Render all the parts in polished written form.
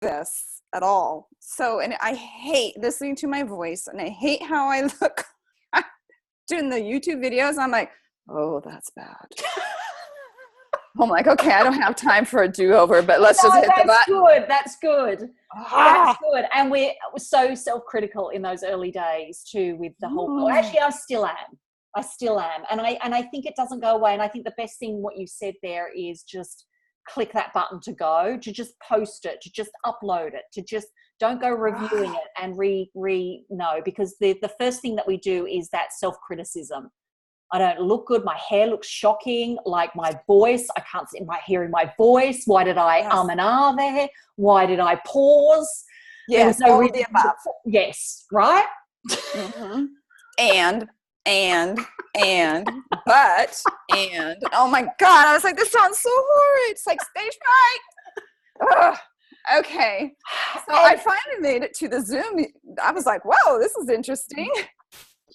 this at all. So, and I hate listening to my voice, and I hate how I look doing the YouTube videos. I'm like, oh, that's bad. I'm like, okay, I don't have time for a do-over, but let's just hit the button. That's good. That's good. And we're so self-critical in those early days too with the whole, actually, I still am. And I think it doesn't go away. And I think the best thing, what you said there, is just click that button to go, to just post it, to just upload it, to just don't go reviewing it and no, because the first thing that we do is that self-criticism. I don't look good. My hair looks shocking. Like my voice, I can't see hearing my voice. Why did I and ah there? Why did I pause? Yes, there was no all of the above. Yes, right? Mm-hmm. And, oh my God, I was like, this sounds so horrid. It's like stage fright. Okay. So I finally made it to the Zoom. I was like, whoa, this is interesting.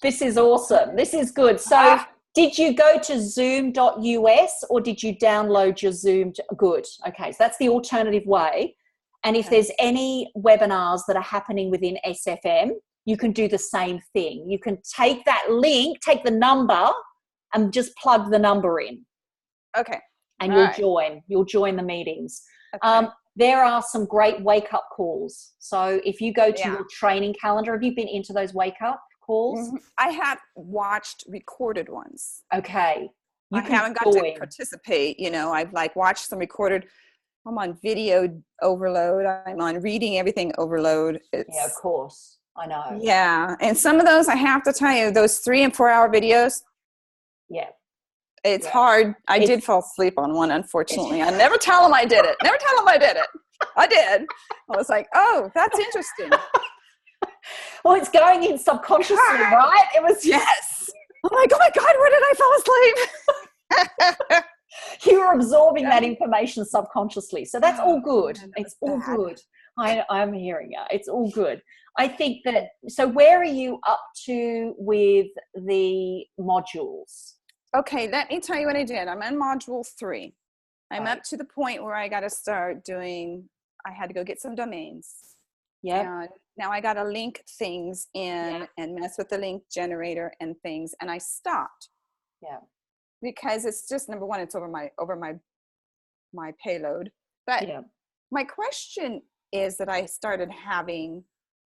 This is awesome. This is good. So did you go to zoom.us or did you download your Zoom? Good. Okay. So that's the alternative way. And if there's any webinars that are happening within SFM, you can do the same thing. You can take that link, take the number and just plug the number in. Okay. And you'll join the meetings. Okay. There are some great wake-up calls. So if you go to your training calendar, have you been into those wake-up calls? Mm-hmm. I have watched recorded ones. Okay. I haven't got to participate. I've watched some recorded. I'm on video overload. I'm on reading everything overload. Yeah, of course. I know. Yeah. And some of those, I have to tell you, those 3 and 4 hour videos. Yeah. It's hard. I did fall asleep on one, unfortunately. I never tell them I did it. I did. I was like, oh, that's interesting. Well, it's going in subconsciously, right? It was. Yes. I'm like, oh my God, where did I fall asleep? You were absorbing that information subconsciously. So that's all good. It's all good. I'm hearing you. It's all good. I think that, so where are you up to with the modules? Okay, let me tell you what I did. I'm in module 3. I'm up to the point where I got to start doing, I had to go get some domains. Yeah. Now I got to link things in and mess with the link generator and things. And I stopped. Yeah. Because it's just, number one, it's over my payload. But my question is that I started having,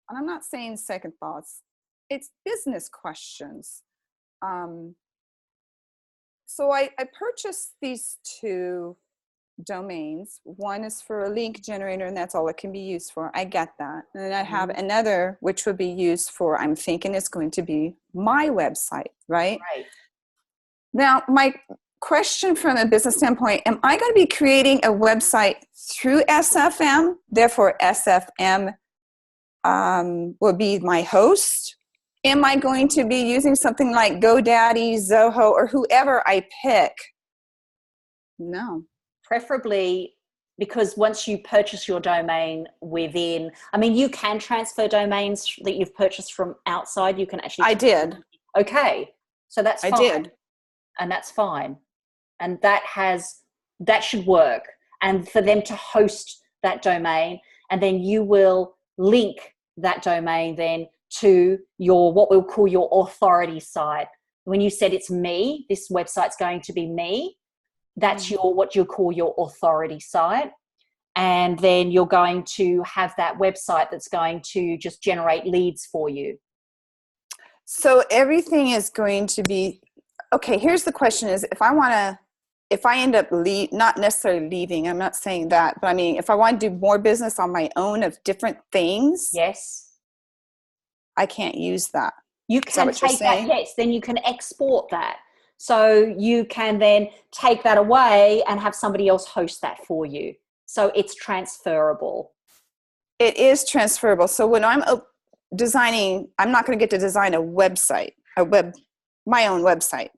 and I'm not saying second thoughts, it's business questions. So I purchased these 2 domains. One is for a link generator, and that's all it can be used for. I get that. And then I have another, which would be used for, I'm thinking it's going to be my website, right? Right. Now, my question from a business standpoint, am I going to be creating a website through SFM? Therefore, SFM will be my host. Am I going to be using something like GoDaddy, Zoho, or whoever I pick? No. Preferably, because once you purchase your domain within, I mean, you can transfer domains that you've purchased from outside. You can actually. I did. Okay. So that's fine. I did. And that's fine. And that should work. And for them to host that domain, and then you will link that domain then to your, what we'll call your authority site. When you said it's me, this website's going to be me, that's what you'll call your authority site. And then you're going to have that website that's going to just generate leads for you. So everything is going to be, okay, here's the question is, if I end up not necessarily leaving, I'm not saying that, but I mean, if I want to do more business on my own of different things. Yes. I can't use that. You can take that, yes, then you can export that. So you can then take that away and have somebody else host that for you. So it's transferable. It is transferable. So when I'm designing, I'm not going to get to design a website, my own website.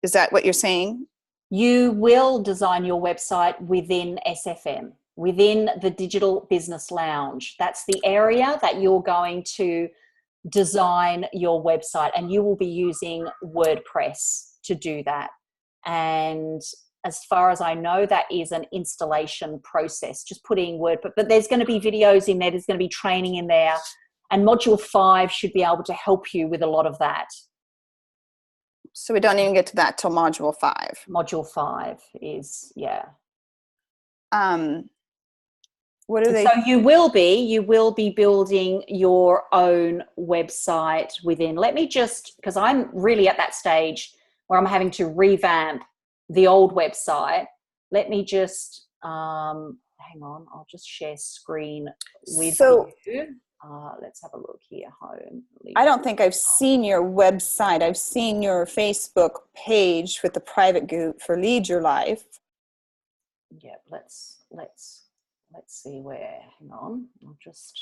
Is that what you're saying? You will design your website within SFM, within the Digital Business Lounge. That's the area that you're going to design your website, and you will be using WordPress to do that. And as far as I know, that is an installation process, just putting word, but there's going to be videos in there, there's going to be training in there, and module 5 should be able to help you with a lot of that. So we don't even get to that till module 5. Module 5 is, yeah. What are they? So you will be building your own website within. Let me just, because I'm really at that stage where I'm having to revamp the old website. Let me just, hang on, I'll just share screen with you. Let's have a look here, home. I don't think I've seen your website. I've seen your Facebook page with the private group for Lead Your Life. Yeah, let's see where, hang on, I'll just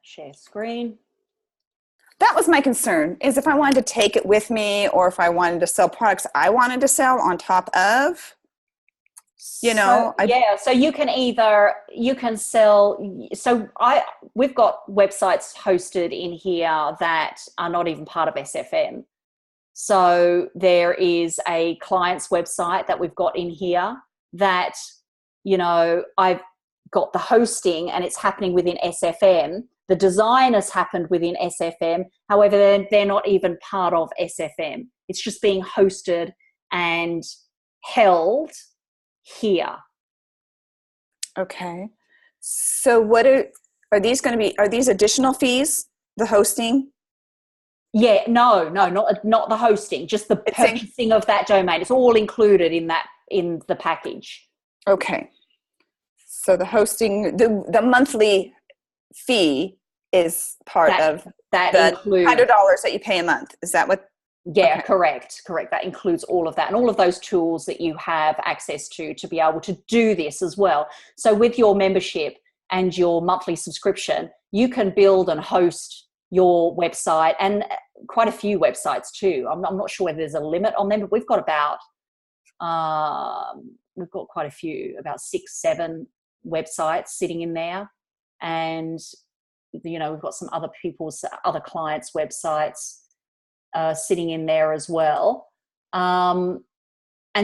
share screen. That was my concern, is if I wanted to take it with me, or if I wanted to sell products I wanted to sell on top of, you know. So you can sell, we've got websites hosted in here that are not even part of SFM. So there is a client's website that we've got in here that, you know, I've got the hosting and it's happening within SFM. The design has happened within SFM. However, they're not even part of SFM. It's just being hosted and held here. Okay. So what are these going to be? Are these additional fees, the hosting? Yeah, no, not the hosting, just the purchasing of that domain. It's all included in the package. Okay. So the hosting, the monthly fee is part of that the includes $100 that you pay a month. Is that what? Yeah, okay. Correct. That includes all of that and all of those tools that you have access to be able to do this as well. So with your membership and your monthly subscription, you can build and host your website, and quite a few websites too. I'm not sure whether there's a limit on them, but we've got quite a few, about 6-7 websites sitting in there. And, you know, we've got some other clients' websites sitting in there as well. And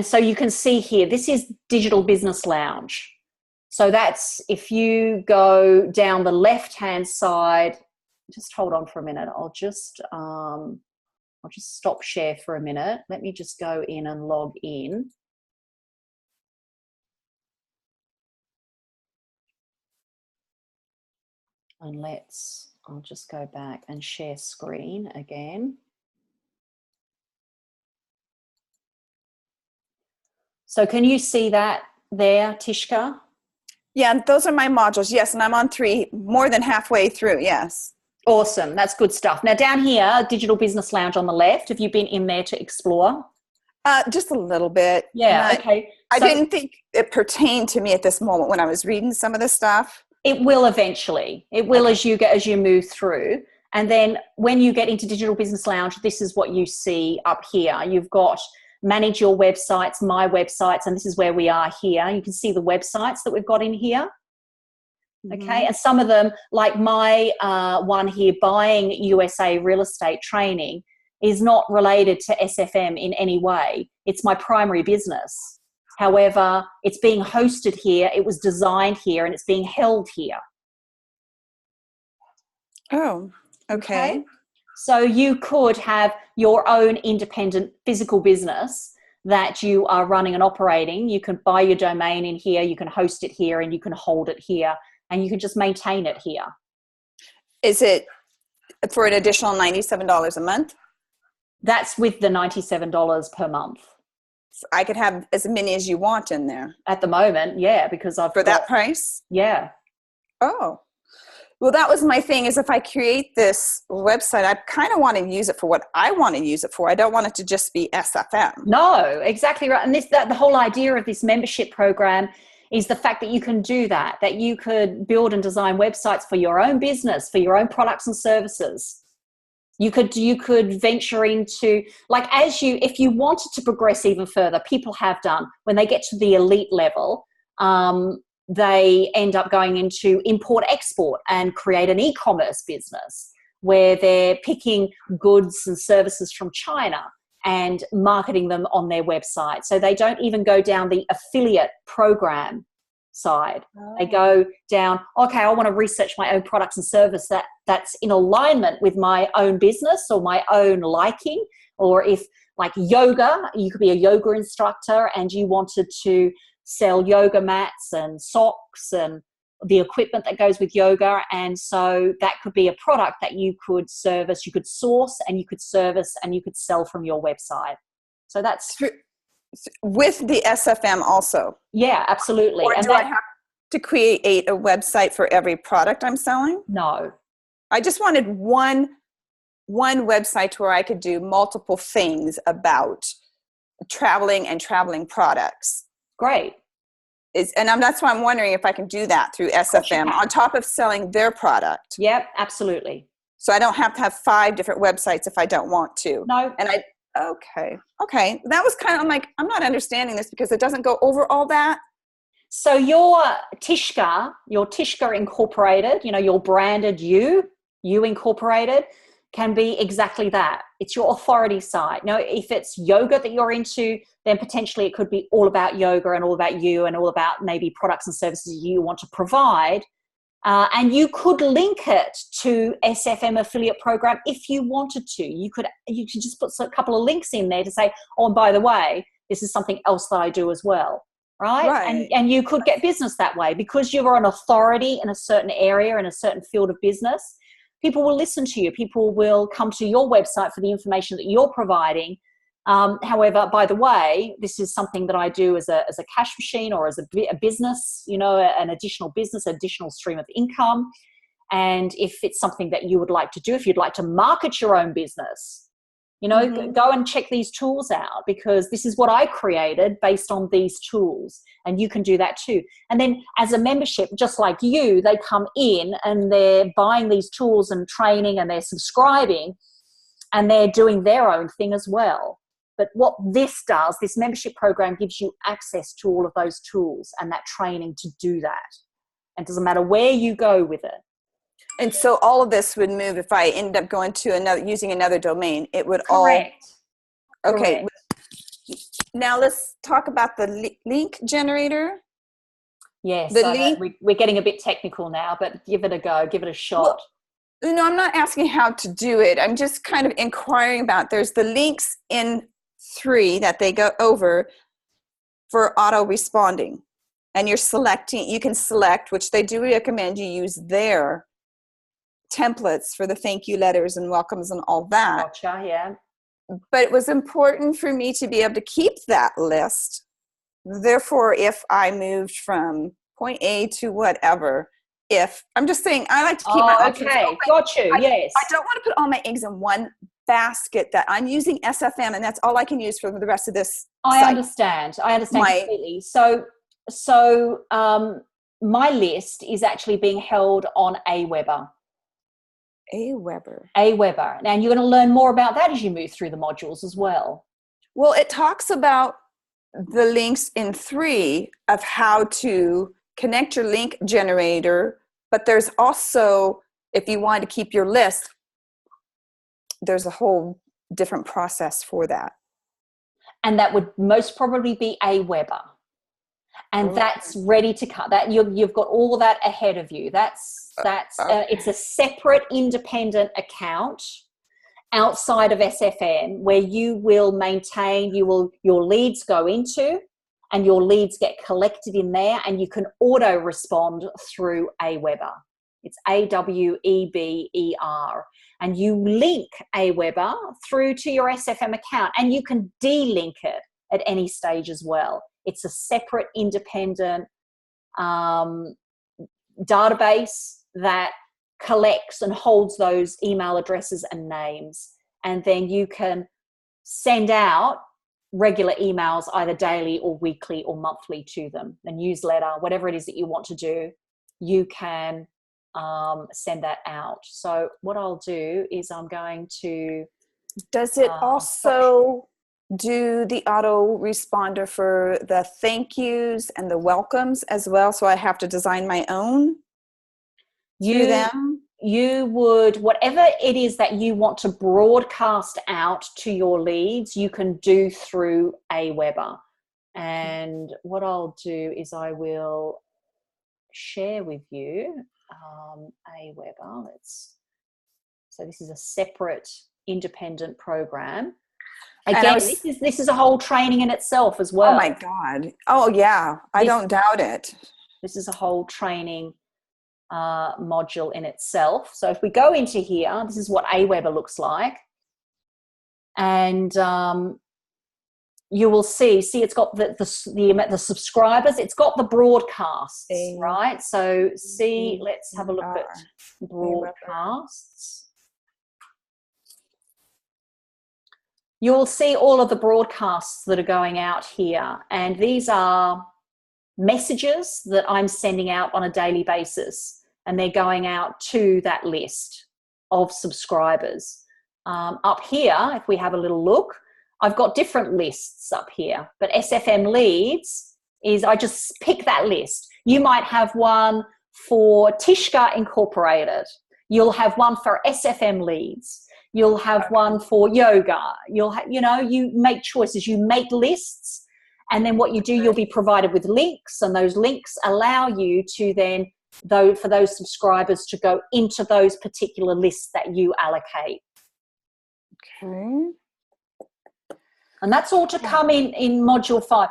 so you can see here, this is Digital Business Lounge. So that's, if you go down the left-hand side, just hold on for a minute. I'll just stop share for a minute. Let me just go in and log in. And I'll just go back and share screen again. So can you see that there, Tishka? Yeah, those are my modules. Yes, and I'm on 3, more than halfway through. Yes. Awesome. That's good stuff. Now down here, Digital Business Lounge on the left, have you been in there to explore? Just a little bit. Yeah, okay. I didn't think it pertained to me at this moment when I was reading some of the stuff. It will eventually. It will, okay, as you move through. And then when you get into Digital Business Lounge, this is what you see up here. You've got manage your websites, my websites, and this is where we are here. You can see the websites that we've got in here. Okay, and some of them, like my one here, Buying USA Real Estate Training, is not related to SFM in any way. It's my primary business. However, it's being hosted here, it was designed here, and it's being held here. Oh, okay. So you could have your own independent physical business that you are running and operating. You can buy your domain in here, you can host it here, and you can hold it here, and you can just maintain it here. Is it for an additional $97 a month? That's with the $97 per month. So I could have as many as you want in there. At the moment, yeah, because I've got that price? Yeah. Oh. Well, that was my thing, is if I create this website, I kind of want to use it for what I want to use it for. I don't want it to just be SFM. No, exactly right. And the whole idea of this membership program is the fact that you can do that you could build and design websites for your own business, for your own products and services. You could venture into, like, if you wanted to progress even further, people have done, when they get to the elite level, they end up going into import-export and create an e-commerce business where they're picking goods and services from China and marketing them on their website. So they don't even go down the affiliate program side. They go down, okay, I want to research my own products and service that's in alignment with my own business or my own liking. Or if like yoga, you could be a yoga instructor and you wanted to sell yoga mats and socks and the equipment that goes with yoga. And so that could be a product that you could service, you could source and you could service and you could sell from your website. So that's with the SFM also. Yeah, absolutely. Or and do I have to create a website for every product I'm selling? No. I just wanted one website where I could do multiple things about traveling and traveling products. Great. That's why I'm wondering if I can do that through SFM on top of selling their product. Yep, absolutely. So I don't have to have 5 different websites if I don't want to. No. Okay. That was kind of, I'm like, I'm not understanding this because it doesn't go over all that. So your Tishka Incorporated, your branded you Incorporated can be exactly that. It's your authority site. Now, if it's yoga that you're into, then potentially it could be all about yoga and all about you and all about maybe products and services you want to provide. And you could link it to SFM affiliate program if you wanted to. You could just put a couple of links in there to say, oh, and by the way, this is something else that I do as well, right? And you could get business that way because you're an authority in a certain area, in a certain field of business. People will listen to you. People will come to your website for the information that you're providing. However, by the way, this is something that I do as a cash machine or as a business, an additional business, additional stream of income. And if it's something that you would like to do, if you'd like to market your own business, go and check these tools out because this is what I created based on these tools. And you can do that too. And then as a membership, just like you, they come in and they're buying these tools and training and they're subscribing and they're doing their own thing as well. But what this membership program gives you access to all of those tools and that training to do that. And it doesn't matter where you go with it. And so all of this would move if I end up going to using another domain. It would Correct. all. Okay. Correct. Now let's talk about the link generator. Yes. We're getting a bit technical now, but give it a go. Give it a shot. Well, I'm not asking how to do it. I'm just kind of inquiring about. There's the links in 3 that they go over for auto responding, and you can select, which they do recommend you use their templates for the thank you letters and welcomes and all that. Gotcha, yeah. But it was important for me to be able to keep that list. Therefore, if I moved from point A to whatever, I'm just saying, I like to keep my options open. Got you, yes. I don't want to put all my eggs in one basket that I'm using SFM and that's all I can use for the rest of this site. I understand completely. So my list is actually being held on Aweber. Aweber. Now you're going to learn more about that as you move through the modules as well. Well, it talks about the links in 3 of how to connect your link generator, but there's also, if you want to keep your list, there's a whole different process for that. And that would most probably be Aweber. And that's ready to cut. That you've got all that ahead of you. It's a separate independent account outside of SFM where you will maintain, your leads go into and your leads get collected in there and you can auto respond through Aweber. It's Aweber. And you link Aweber through to your SFM account and you can delink it at any stage as well. It's a separate independent database that collects and holds those email addresses and names. And then you can send out regular emails either daily or weekly or monthly to them, a newsletter, whatever it is that you want to do, you can send that out. So what I'll do is I'm going to... Does it also do the auto responder for the thank yous and the welcomes as well? So I have to design my own through them? you would, whatever it is that you want to broadcast out to your leads, you can do through Aweber. And what I'll do is I will share with you Aweber. So this is a separate independent program. Again, this is a whole training in itself as well. Oh my God. Oh yeah. I don't doubt it. This is a whole training module in itself. So if we go into here, this is what Aweber looks like. And you will see it's got the subscribers, it's got the broadcasts, right? So let's have a look at broadcasts. You'll see all of the broadcasts that are going out here. And these are messages that I'm sending out on a daily basis. And they're going out to that list of subscribers. Up here, if we have a little look, I've got different lists up here. But SFM leads is I just pick that list. You might have one for Tishka Incorporated. You'll have one for SFM leads. You'll have one for yoga. You make choices. You make lists. And then what you do, you'll be provided with links. And those links allow you to then, for those subscribers to go into those particular lists that you allocate. Okay. And that's all to come in module 5.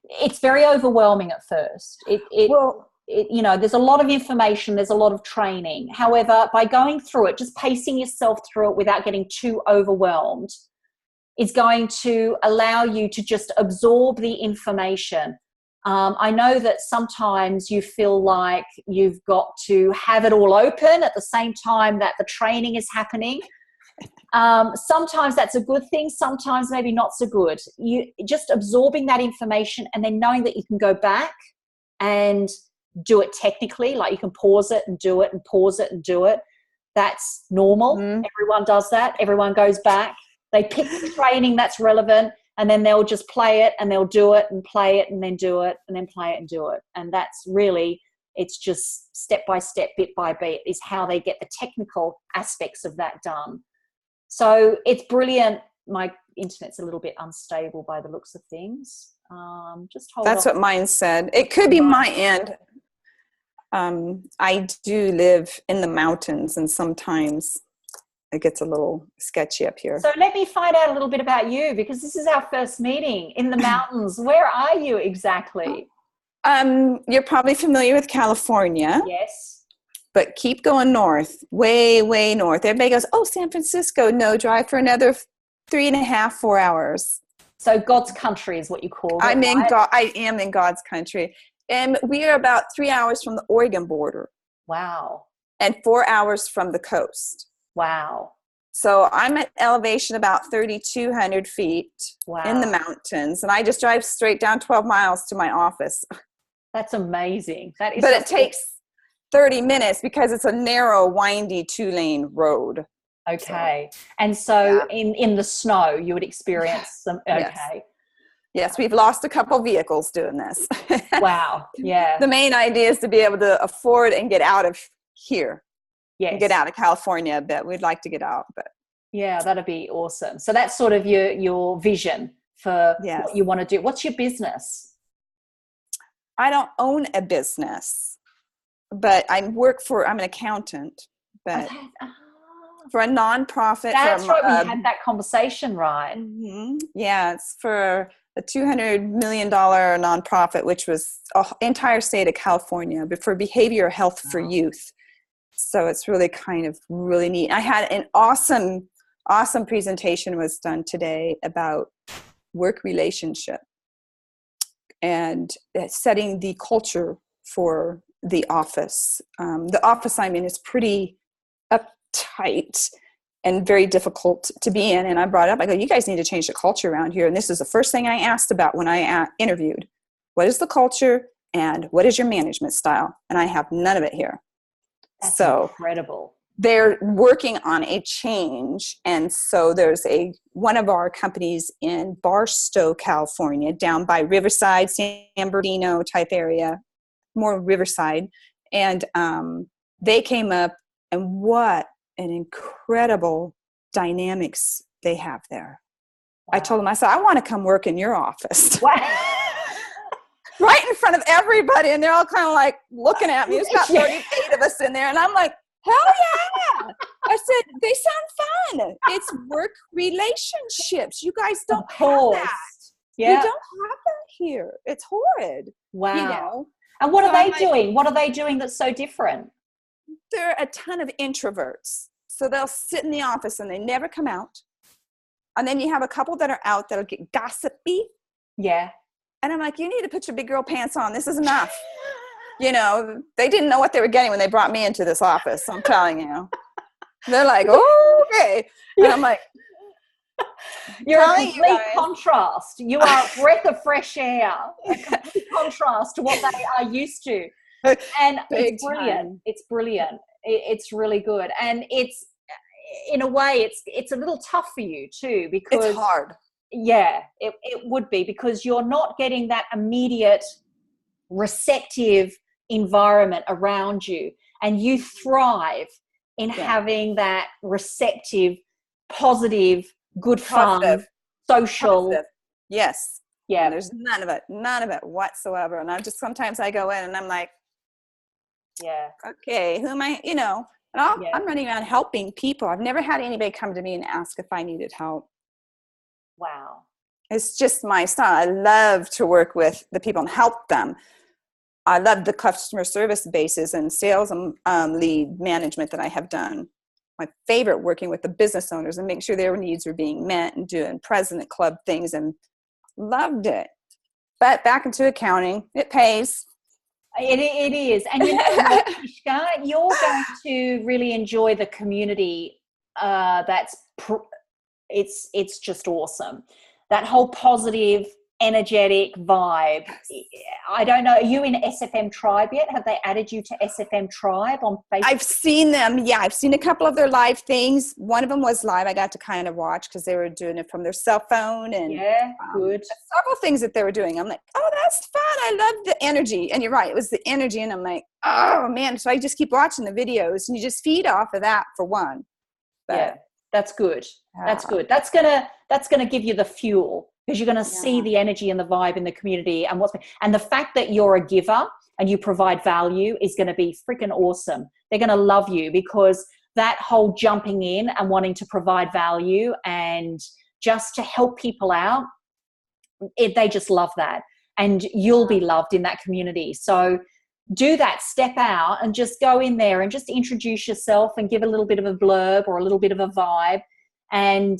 It's very overwhelming at first. There's a lot of information, there's a lot of training. However, by going through it, just pacing yourself through it without getting too overwhelmed is going to allow you to just absorb the information. I know that sometimes you feel like you've got to have it all open at the same time that the training is happening. Sometimes that's a good thing, sometimes maybe not so good. You just absorbing that information and then knowing that you can go back and do it technically, like you can pause it and do it and pause it and do it. That's normal. Everyone does that. Everyone goes back. They pick the training that's relevant and then they'll just play it and they'll do it and play it and then do it and then play it and do it. And that's really, it's just step by step, bit by bit is how they get the technical aspects of that done. So it's brilliant. My internet's a little bit unstable by the looks of things. Just hold on. That's what mine said. It could be my end. I do live in the mountains and sometimes it gets a little sketchy up here. So let me find out a little bit about you because this is our first meeting in the mountains. Where are you exactly? You're probably familiar with California. Yes. But keep going north, way, way north. Everybody goes, oh, San Francisco. No, drive for another 3.5, 4 hours. So God's country is what you call it. I am in God's country. And we are about 3 hours from the Oregon border. Wow. And 4 hours from the coast. Wow. So I'm at elevation about 3,200 feet in the mountains. And I just drive straight down 12 miles to my office. That's amazing. That is. But it takes 30 minutes because it's a narrow, windy 2-lane road. Okay. And so in the snow, you would experience some. Okay. Yes, we've lost a couple vehicles doing this. Wow. Yeah. The main idea is to be able to afford and get out of here. Yes. And get out of California a bit. We'd like to get out, but. Yeah, that'd be awesome. So that's sort of your vision for what you want to do. What's your business? I don't own a business, but I'm an accountant, but for a nonprofit. That's right. We had that conversation, right? Mm-hmm. Yeah, it's for a $200 million nonprofit, which was the entire state of California, but for behavioral health for youth. So it's really kind of really neat. I had an awesome presentation was done today about work relationship and setting the culture for the office. The office I'm in is pretty uptight and very difficult to be in. And I brought it up, I go, you guys need to change the culture around here. And this is the first thing I asked about when I interviewed. What is the culture and what is your management style? And I have none of it here. That's so incredible. They're working on a change. And so there's one of our companies in Barstow, California, down by Riverside, San Bernardino type area, more Riverside. And they came up And what an incredible dynamics they have there. Wow. I told them, I said, I want to come work in your office. Right in front of everybody. And they're all kind of like looking at me. There's about 38 of us in there. And I'm like, hell yeah. I said, they sound fun. It's work relationships. You guys don't have that. Yeah. You don't have that here. It's horrid. Wow. You know? And what are they doing? What are they doing that's so different? They're a ton of introverts. So they'll sit in the office and they never come out. And then you have a couple that are out that'll get gossipy. Yeah. And I'm like, you need to put your big girl pants on. This is enough. You know, they didn't know what they were getting when they brought me into this office. I'm telling you. They're like, oh, okay. And I'm like, you're a complete contrast. You are a breath of fresh air. A complete contrast to what they are used to. And it's brilliant. It's brilliant. It's really good. And it's, in a way, it's a little tough for you too, because it's hard. Yeah, it would be, because you're not getting that immediate receptive environment around you, and you thrive in having that receptive, positive, good fun, social. Positive. Yes. Yeah. And there's none of it whatsoever. And sometimes I go in and I'm like, yeah, okay, who am I, you know, and I'm running around helping people. I've never had anybody come to me and ask if I needed help. Wow. It's just my style. I love to work with the people and help them. I love the customer service bases and sales and lead management that I have done. My favorite, working with the business owners and making sure their needs are being met and doing president club things, and loved it. But back into accounting, it pays. It is. And you know what, Tishka, you're going to really enjoy the community. It's just awesome. That whole positive, energetic vibe. I don't know. Are you in SFM Tribe yet? Have they added you to SFM Tribe on Facebook? I've seen them. Yeah, I've seen a couple of their live things. One of them was live. I got to kind of watch because they were doing it from their cell phone. And good. Several things that they were doing. I'm like, oh, that's fun. I love the energy. And you're right. It was the energy. And I'm like, oh, man. So I just keep watching the videos, and you just feed off of that for one. But, yeah, that's good. That's good. That's gonna give you the fuel, because you're going to see the energy and the vibe in the community, and the fact that you're a giver and you provide value is going to be freaking awesome. They're going to love you, because that whole jumping in and wanting to provide value and just to help people out, they just love that, and you'll be loved in that community. So do that, step out and just go in there and just introduce yourself and give a little bit of a blurb or a little bit of a vibe. And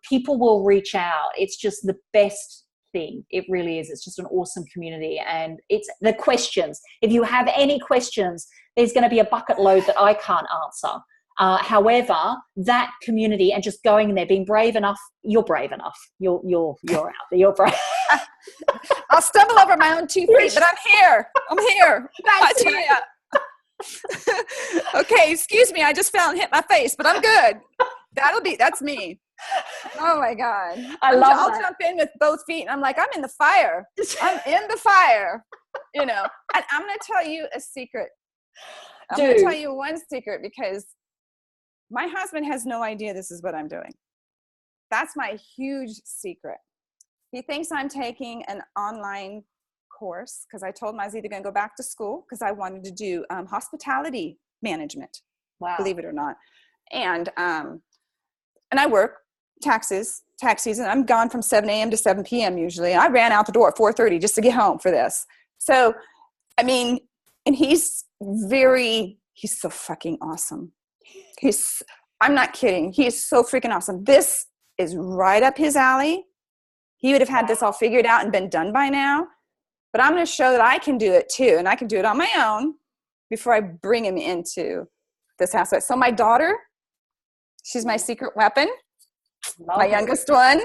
people will reach out. It's just the best thing. It really is. It's just an awesome community. And it's the questions. If you have any questions, there's going to be a bucket load that I can't answer. However, that community and just going in there, being brave enough, you're brave enough. You're out there. You're brave. I'll stumble over my own 2 feet, but I'm here. I tell you. Okay, excuse me. I just fell and hit my face, but I'm good. That's me. Oh my God. I'll jump in with both feet, and I'm like, I'm in the fire. I'm in the fire, you know. And I'm going to tell you a secret. I'm going to tell you one secret, because my husband has no idea this is what I'm doing. That's my huge secret. He thinks I'm taking an online course, because I told him I was either going to go back to school, because I wanted to do hospitality management. Wow. Believe it or not. And I work tax season. I'm gone from 7 a.m. to 7 p.m. usually. I ran out the door at 4:30 just to get home for this. So, I mean, and he's so fucking awesome. I'm not kidding. He is so freaking awesome. This is right up his alley. He would have had this all figured out and been done by now. But I'm going to show that I can do it too. And I can do it on my own before I bring him into this aspect. So my daughter, she's my secret weapon. My youngest one.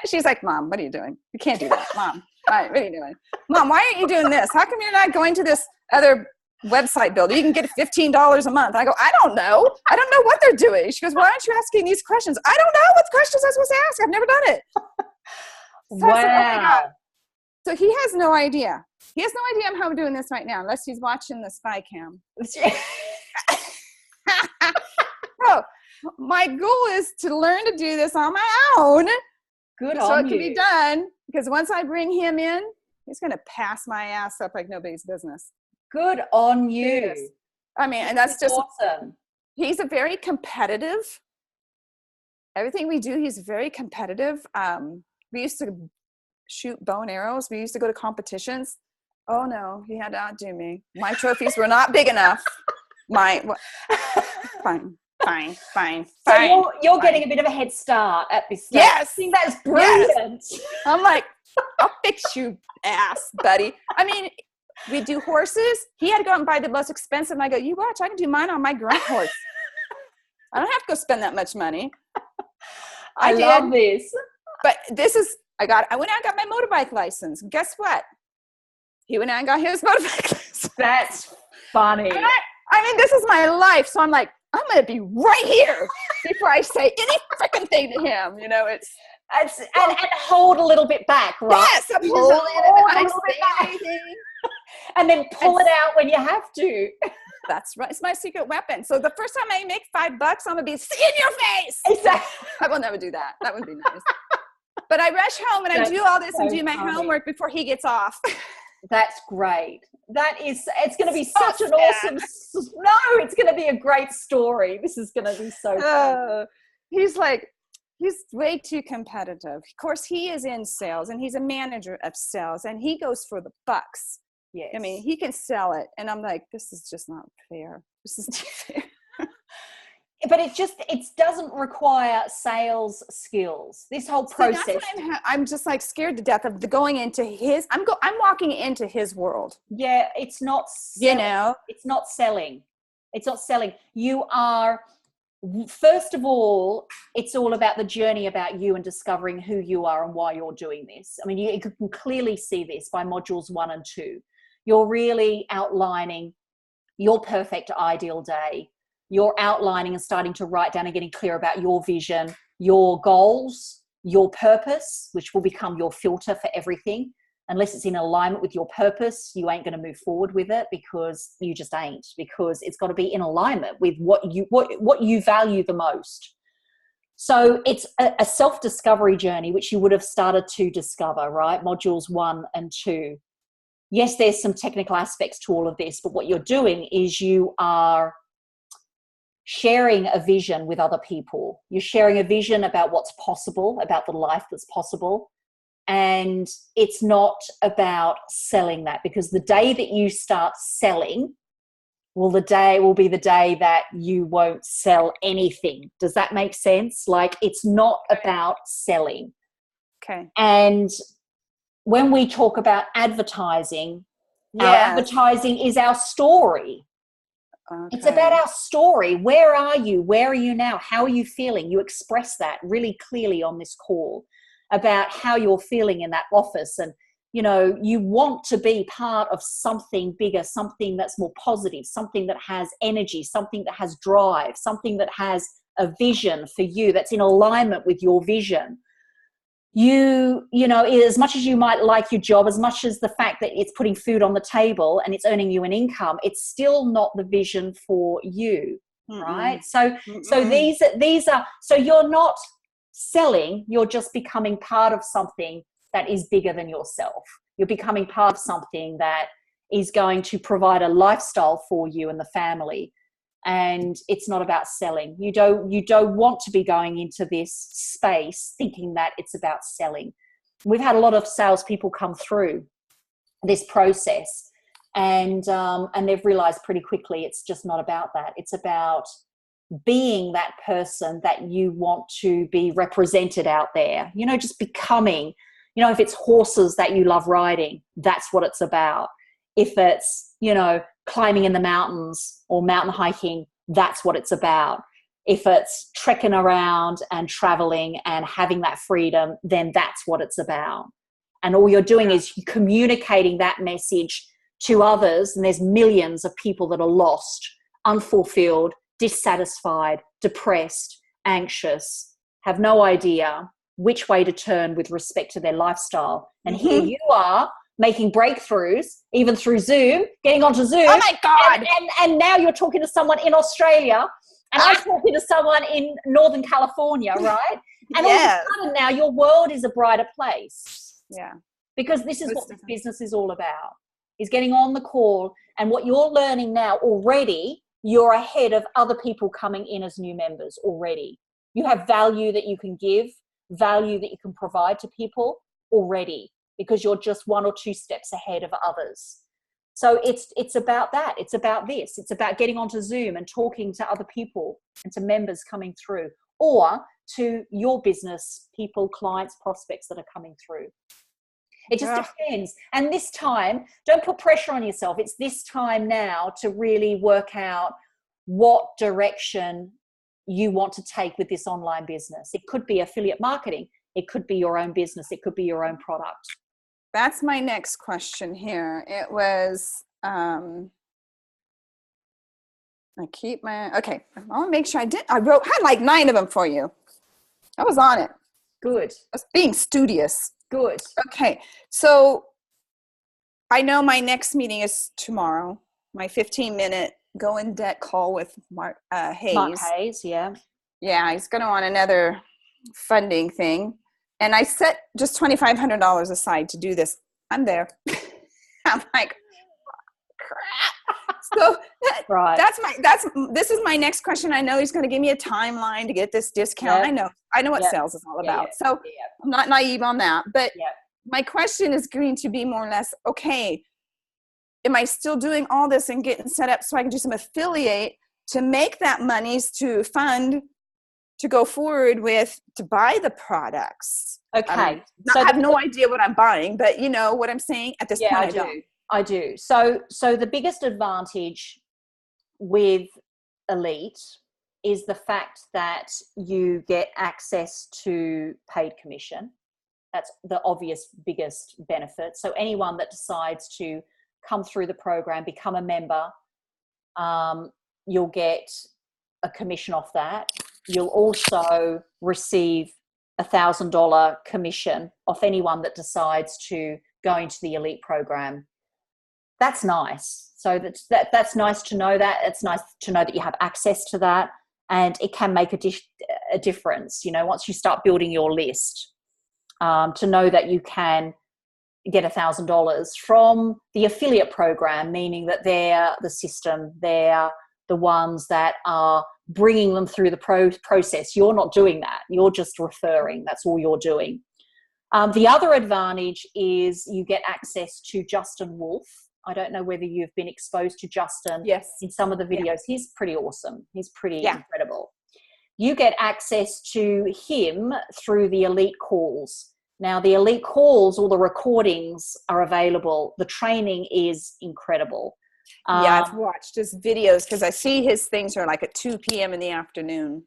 She's like, Mom, what are you doing? You can't do that. Mom, what are you doing? Mom, why aren't you doing this? How come you're not going to this other website builder? You can get $15 a month. I go, I don't know. I don't know what they're doing. She goes, why aren't you asking these questions? I don't know what questions I'm supposed to ask. I've never done it. So I said, oh my God. So he has no idea. He has no idea how I'm doing this right now, unless he's watching the spy cam. my goal is to learn to do this on my own. Good so on it you. can be done, because once I bring him in, he's going to pass my ass up like nobody's business. Good on you. Yes. I mean, and that's just awesome. He's a very competitive. Everything we do, he's very competitive. We used to shoot bow and arrows. We used to go to competitions. Oh no, he had to outdo me. My trophies were not big enough. Fine. So you're getting a bit of a head start at this stage. Yes. I think that's brilliant. Yes. I'm like, I'll fix you, ass, buddy. I mean, we do horses. He had to go out and buy the most expensive. And I go, you watch, I can do mine on my grunt horse. I don't have to go spend that much money. I love this. But I went out and got my motorbike license. Guess what? He went out and got his motorbike license. That's funny. I mean, this is my life. So I'm like, I'm going to be right here before I say any freaking thing to him. You know, and hold a little bit back, right? Yes, I'm holding it. I say anything. And then pull it out when you have to. That's right. It's my secret weapon. So the first time I make $5, I'm going to be in your face. Exactly. I will never do that. That would be nice. But I rush home and I do all this and do my homework before he gets off. That's great. It's going to be such an awesome, it's going to be a great story. This is going to be so fun. He's way too competitive. Of course, he is in sales and he's a manager of sales and he goes for the bucks. Yes. I mean, he can sell it. And I'm like, this is just not fair. This is too fair. But it doesn't require sales skills. This whole process. That's why I'm just like scared to death of going into I'm walking into his world. Yeah, it's not. It's not selling. It's not selling. You are. First of all, it's all about the journey about you and discovering who you are and why you're doing this. I mean, you can clearly see this by modules 1 and 2. You're really outlining your perfect ideal day. You're outlining and starting to write down and getting clear about your vision, your goals, your purpose, which will become your filter for everything. Unless it's in alignment with your purpose, you ain't going to move forward with it, because you just ain't, because it's got to be in alignment with what you value the most. So it's a self-discovery journey, which you would have started to discover, right? Modules 1 and 2. Yes, there's some technical aspects to all of this, but what you're doing is you are sharing a vision with other people. You're sharing a vision about what's possible, about the life that's possible. And it's not about selling that, because the day that you start selling, the day will be the day that you won't sell anything. Does that make sense? Like, it's not about selling. Okay. And when we talk about advertising, our advertising is our story. Okay. It's about our story. Where are you? Where are you now? How are you feeling? You express that really clearly on this call about how you're feeling in that office. And, you know, you want to be part of something bigger, something that's more positive, something that has energy, something that has drive, something that has a vision for you that's in alignment with your vision. You know, as much as you might like your job, as much as the fact that it's putting food on the table and it's earning you an income, it's still not the vision for you, right? So these are, so you're not selling, you're just becoming part of something that is bigger than yourself. You're becoming part of something that is going to provide a lifestyle for you and the family. And it's not about selling. You don't want to be going into this space thinking that it's about selling. We've had a lot of salespeople come through this process, and they've realized pretty quickly it's just not about that. It's about being that person that you want to be represented out there. You know, just becoming. You know, if it's horses that you love riding, that's what it's about. If it's, you know, climbing in the mountains or mountain hiking, that's what it's about. If it's trekking around and traveling and having that freedom, then that's what it's about. And all you're doing is communicating that message to others. And there's millions of people that are lost, unfulfilled, dissatisfied, depressed, anxious, have no idea which way to turn with respect to their lifestyle. And here you are, making breakthroughs, even through Zoom, getting onto Zoom. Oh my God. And now you're talking to someone in Australia And I'm talking to someone in Northern California, right? And Yes. all of a sudden now your world is a brighter place. Yeah. Because this is what this business is all about, is getting on the call. And what you're learning now already, you're ahead of other people coming in as new members already. You have value that you can give, value that you can provide to people already, because you're just 1 or 2 steps ahead of others. So it's about that. It's about this. It's about getting onto Zoom and talking to other people and to members coming through, or to your business people, clients, prospects that are coming through. It just depends. And this time, don't put pressure on yourself. It's this time now to really work out what direction you want to take with this online business. It could be affiliate marketing. It could be your own business. It could be your own product. That's my next question here. It was, I want to make sure had like 9 of them for you. I was on it. Good. I was being studious. Good. Okay. So I know my next meeting is tomorrow, my 15-minute go in debt call with Mark Hayes. Mark Hayes, yeah. Yeah, he's going to want another funding thing. And I set just $2,500 aside to do this. I'm there. I'm like, crap. So right. This is my next question. I know he's going to give me a timeline to get this discount. Yep. I know what sales is all about. So I'm not naive on that. But my question is going to be more or less, okay, am I still doing all this and getting set up so I can do some affiliate to make that monies to fund to go forward with to buy the products? Okay. I have no idea what I'm buying, but you know what I'm saying at this point. I do. So the biggest advantage with Elite is the fact that you get access to paid commission. That's the obvious biggest benefit. So anyone that decides to come through the program, become a member, you'll get a commission off that. You'll also receive $1,000 commission off anyone that decides to go into the Elite program. That's nice. So that's nice to know that. It's nice to know that you have access to that, and it can make a difference, you know, once you start building your list, to know that you can get $1,000 from the affiliate program, meaning that they're the system, they're the ones that are bringing them through the process. You're not doing that. You're just referring. That's all you're doing. The other advantage is you get access to Justin Wolf. I don't know whether you've been exposed to Justin in some of the videos. He's pretty awesome. He's pretty incredible. You get access to him through the Elite calls. Now, the Elite calls, all the recordings are available. The training is incredible. I've watched his videos because I see his things are like at 2 p.m. in the afternoon.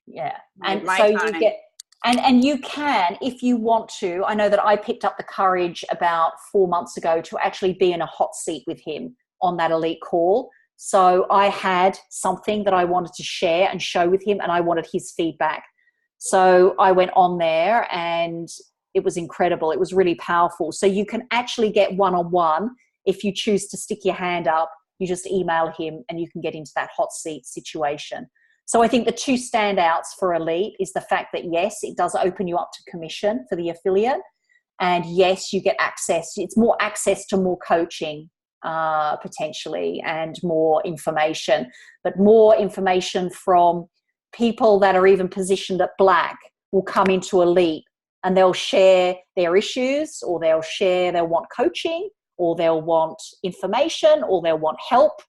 Yeah. And so you get, and you can, if you want to, I know that I picked up the courage about 4 months ago to actually be in a hot seat with him on that Elite call. So I had something that I wanted to share and show with him, and I wanted his feedback. So I went on there and it was incredible. It was really powerful. So you can actually get one-on-one. If you choose to stick your hand up, you just email him and you can get into that hot seat situation. So I think the 2 standouts for Elite is the fact that, yes, it does open you up to commission for the affiliate. And yes, you get access. It's more access to more coaching potentially, and more information, but more information from people that are even positioned at Black will come into Elite and they'll share their issues, or they'll want coaching, or they'll want information, or they'll want help.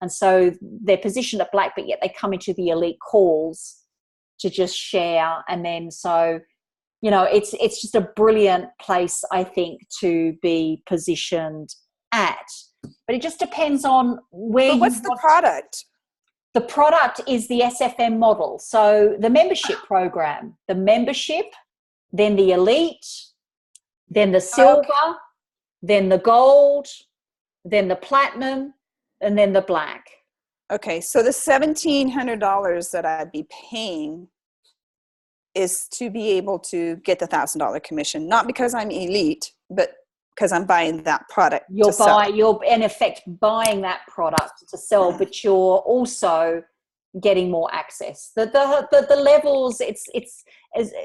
And so they're positioned at Black, but yet they come into the Elite calls to just share. And then, so, you know, it's just a brilliant place, I think, to be positioned at. But it just depends on where. But what's the product? The product is the SFM model. So the membership program, the membership, then the Elite, then the silver, then the gold, then the platinum, and then the Black. Okay, so the $1,700 that I'd be paying is to be able to get the $1,000 commission, not because I'm Elite, but because I'm buying that product. You're in effect buying that product to sell, but you're also getting more access. The levels, it's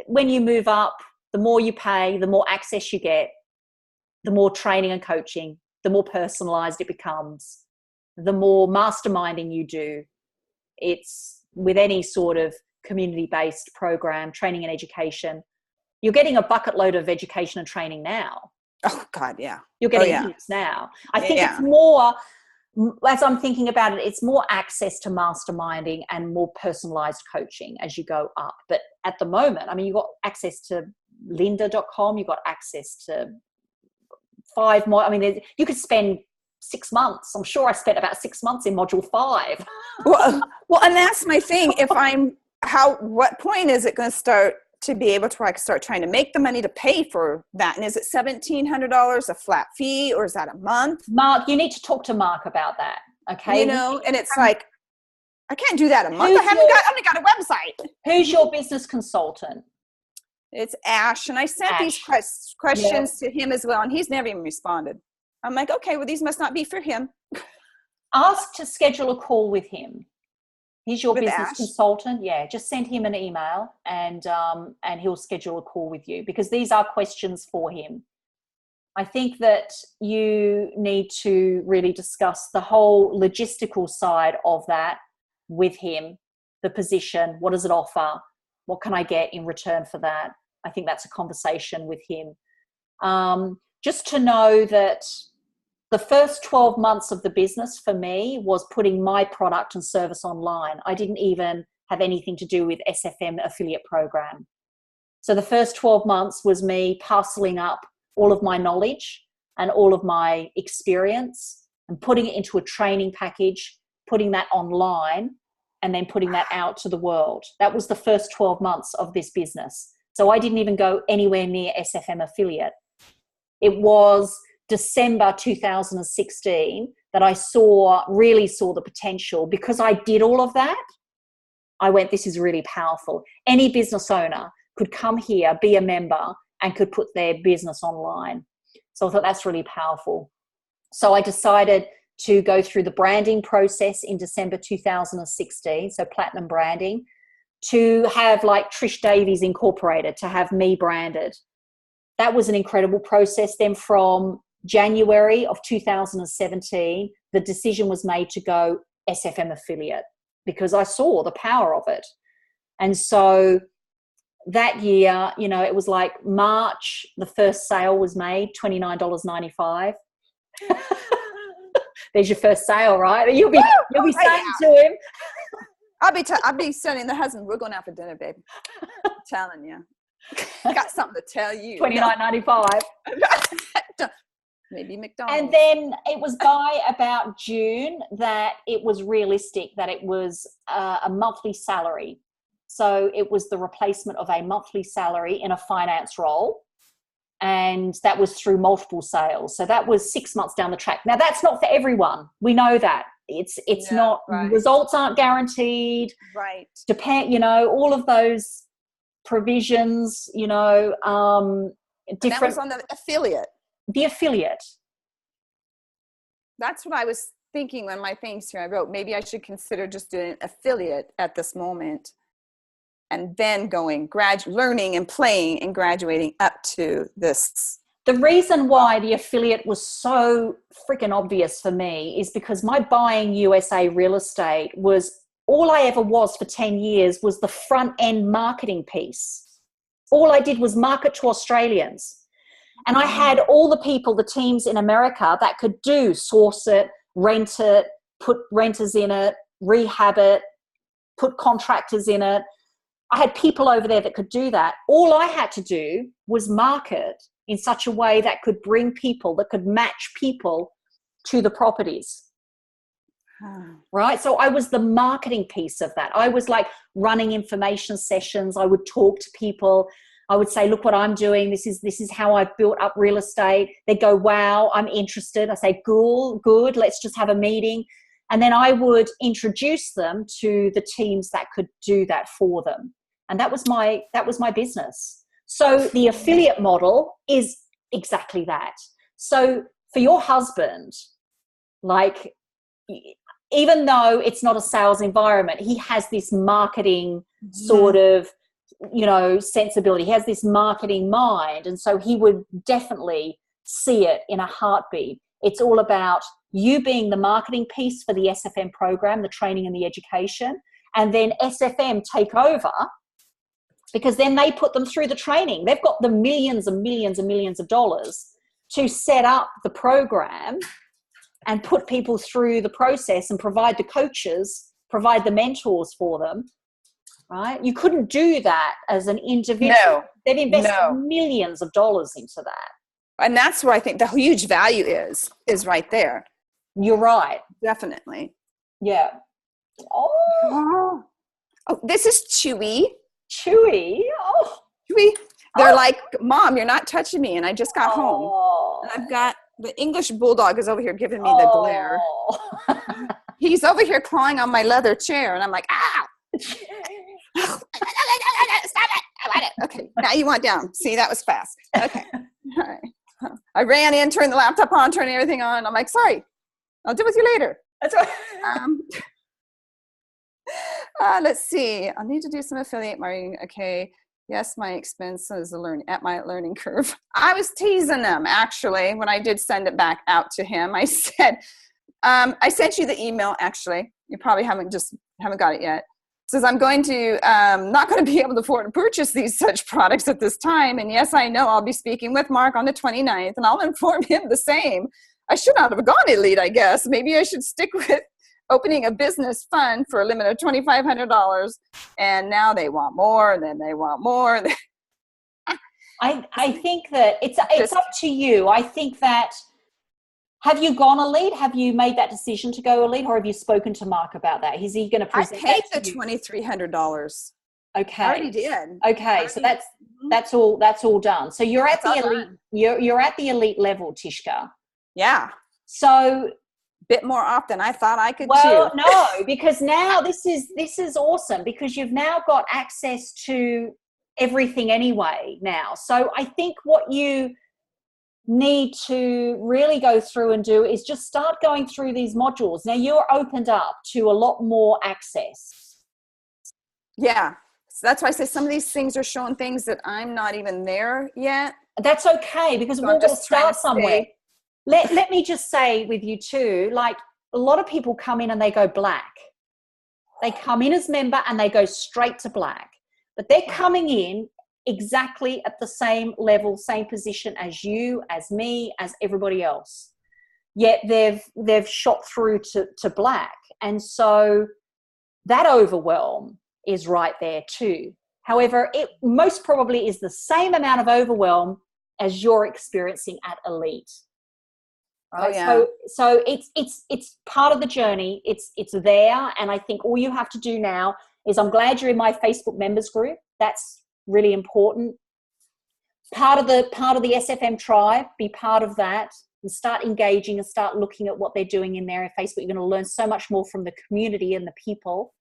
when you move up, the more you pay, the more access you get, the more training and coaching, the more personalized it becomes, the more masterminding you do. It's with any sort of community-based program, training and education. You're getting a bucket load of education and training now. Oh God, yeah. You're getting heaps now. I think it's more, as I'm thinking about it, it's more access to masterminding and more personalized coaching as you go up. But at the moment, I mean, you've got access to lynda.com, you've got access to 5 more. I mean, you could spend 6 months. I'm sure I spent about 6 months in module 5. Well, and that's my thing. What point is it going to start to be able to start trying to make the money to pay for that? And is it $1,700 a flat fee, or is that a month? Mark, you need to talk to Mark about that. Okay. And it's like, I can't do that a month. I only got a website. Who's your business consultant? It's Ash. And I sent these questions to him as well, and he's never even responded. I'm like, okay, well, these must not be for him. Ask to schedule a call with him. He's your business Ash? Consultant. Yeah, just send him an email and he'll schedule a call with you, because these are questions for him. I think that you need to really discuss the whole logistical side of that with him, the position, what does it offer? What can I get in return for that? I think that's a conversation with him. Just to know that the first 12 months of the business for me was putting my product and service online. I didn't even have anything to do with SFM affiliate program. So the first 12 months was me parceling up all of my knowledge and all of my experience and putting it into a training package, putting that online, and then putting that out to the world. That was the first 12 months of this business. So I didn't even go anywhere near SFM affiliate. It was December 2016 that I really saw the potential. Because I did all of that, I went, this is really powerful. Any business owner could come here, be a member, and could put their business online. So I thought that's really powerful. So I decided to go through the branding process in December 2016, so platinum branding, to have like Trish Davies Incorporated, to have me branded. That was an incredible process. Then from January of 2017, the decision was made to go SFM affiliate, because I saw the power of it. And so that year, it was like March, the first sale was made, $29.95. There's your first sale, right? You'll be saying to him. I'll be sending the husband, we're going out for dinner, babe. I'm telling you. I got something to tell you. $29.95. Maybe McDonald's. And then it was by about June that it was realistic, that it was a monthly salary. So it was the replacement of a monthly salary in a finance role. And that was through multiple sales. So that was 6 months down the track. Now, that's not for everyone. We know that. It's not, right. Results aren't guaranteed. Right. All of those provisions, different. That was on the affiliate. The affiliate. That's what I was thinking when my things here I wrote. Maybe I should consider just doing an affiliate at this moment, and then going learning and playing and graduating up to this. The reason why the affiliate was so freaking obvious for me is because my buying USA real estate was, all I ever was for 10 years was the front end marketing piece. All I did was market to Australians. And I had all the people, the teams in America that could source it, rent it, put renters in it, rehab it, put contractors in it. I had people over there that could do that. All I had to do was market in such a way that could bring people, that could match people to the properties. Right? So I was the marketing piece of that. I was like running information sessions. I would talk to people. I would say, look what I'm doing. This is how I've built up real estate. They go, wow, I'm interested. I say, good. Let's just have a meeting. And then I would introduce them to the teams that could do that for them. And that was my business. So the affiliate model is exactly that. So for your husband, like, even though it's not a sales environment, he has this marketing sort of, sensibility. He has this marketing mind. And so he would definitely see it in a heartbeat. It's all about you being the marketing piece for the SFM program, the training and the education, and then SFM take over, because then they put them through the training. They've got the millions and millions and millions of dollars to set up the program and put people through the process and provide the coaches, provide the mentors for them, right? You couldn't do that as an individual. No. They've invested millions of dollars into that. And that's where I think the huge value is right there. You're right. Definitely. Yeah. Oh, this is Chewy. Chewy. Oh. Chewy. They're like, Mom, you're not touching me. And I just got home. And I've got the English bulldog is over here giving me the glare. He's over here clawing on my leather chair. And I'm like, ow. Stop it. I want it. Okay. Now you want down. See, that was fast. Okay. All right. I ran in, turned the laptop on, turned everything on. I'm like, sorry, I'll deal with you later. That's right. Let's see. I'll need to do some affiliate marketing. Okay. Yes, my expenses at my learning curve. I was teasing them, actually, when I did send it back out to him. I said, I sent you the email, actually. You probably haven't got it yet. It says, I'm not going to be able to afford to purchase these such products at this time. And yes, I know I'll be speaking with Mark on the 29th, and I'll inform him the same. I should not have gone elite, I guess. Maybe I should stick with opening a business fund for a limit of $2,500. And now they want more, and then they want more. I think that it's up to you. I think that, have you gone elite? Have you made that decision to go elite, or have you spoken to Mark about that? Is he going to present I paid that the $2,300. Okay. I already did. Okay, so that's all done. So you're at the elite. You're at the elite level, Tishka. Yeah. So bit more often I thought I could. Well, no, because now this is awesome, because you've now got access to everything anyway now. So I think what you need to really go through and do is just start going through these modules. Now you're opened up to a lot more access. Yeah. So that's why I say some of these things are showing things that I'm not even there yet. That's okay, because we'll just start somewhere. Let me just say with you too, like a lot of people come in and they go black. They come in as member and they go straight to black, but they're coming in exactly at the same level, same position as you, as me, as everybody else. Yet they've shot through to black. And so that overwhelm is right there too. However, it most probably is the same amount of overwhelm as you're experiencing at elite. Right? Oh, yeah. So it's part of the journey. It's there. And I think all you have to do now is, I'm glad you're in my Facebook members group. That's really important. Part of the SFM tribe, be part of that and start engaging and start looking at what they're doing in there in Facebook. You're going to learn so much more from the community and the people.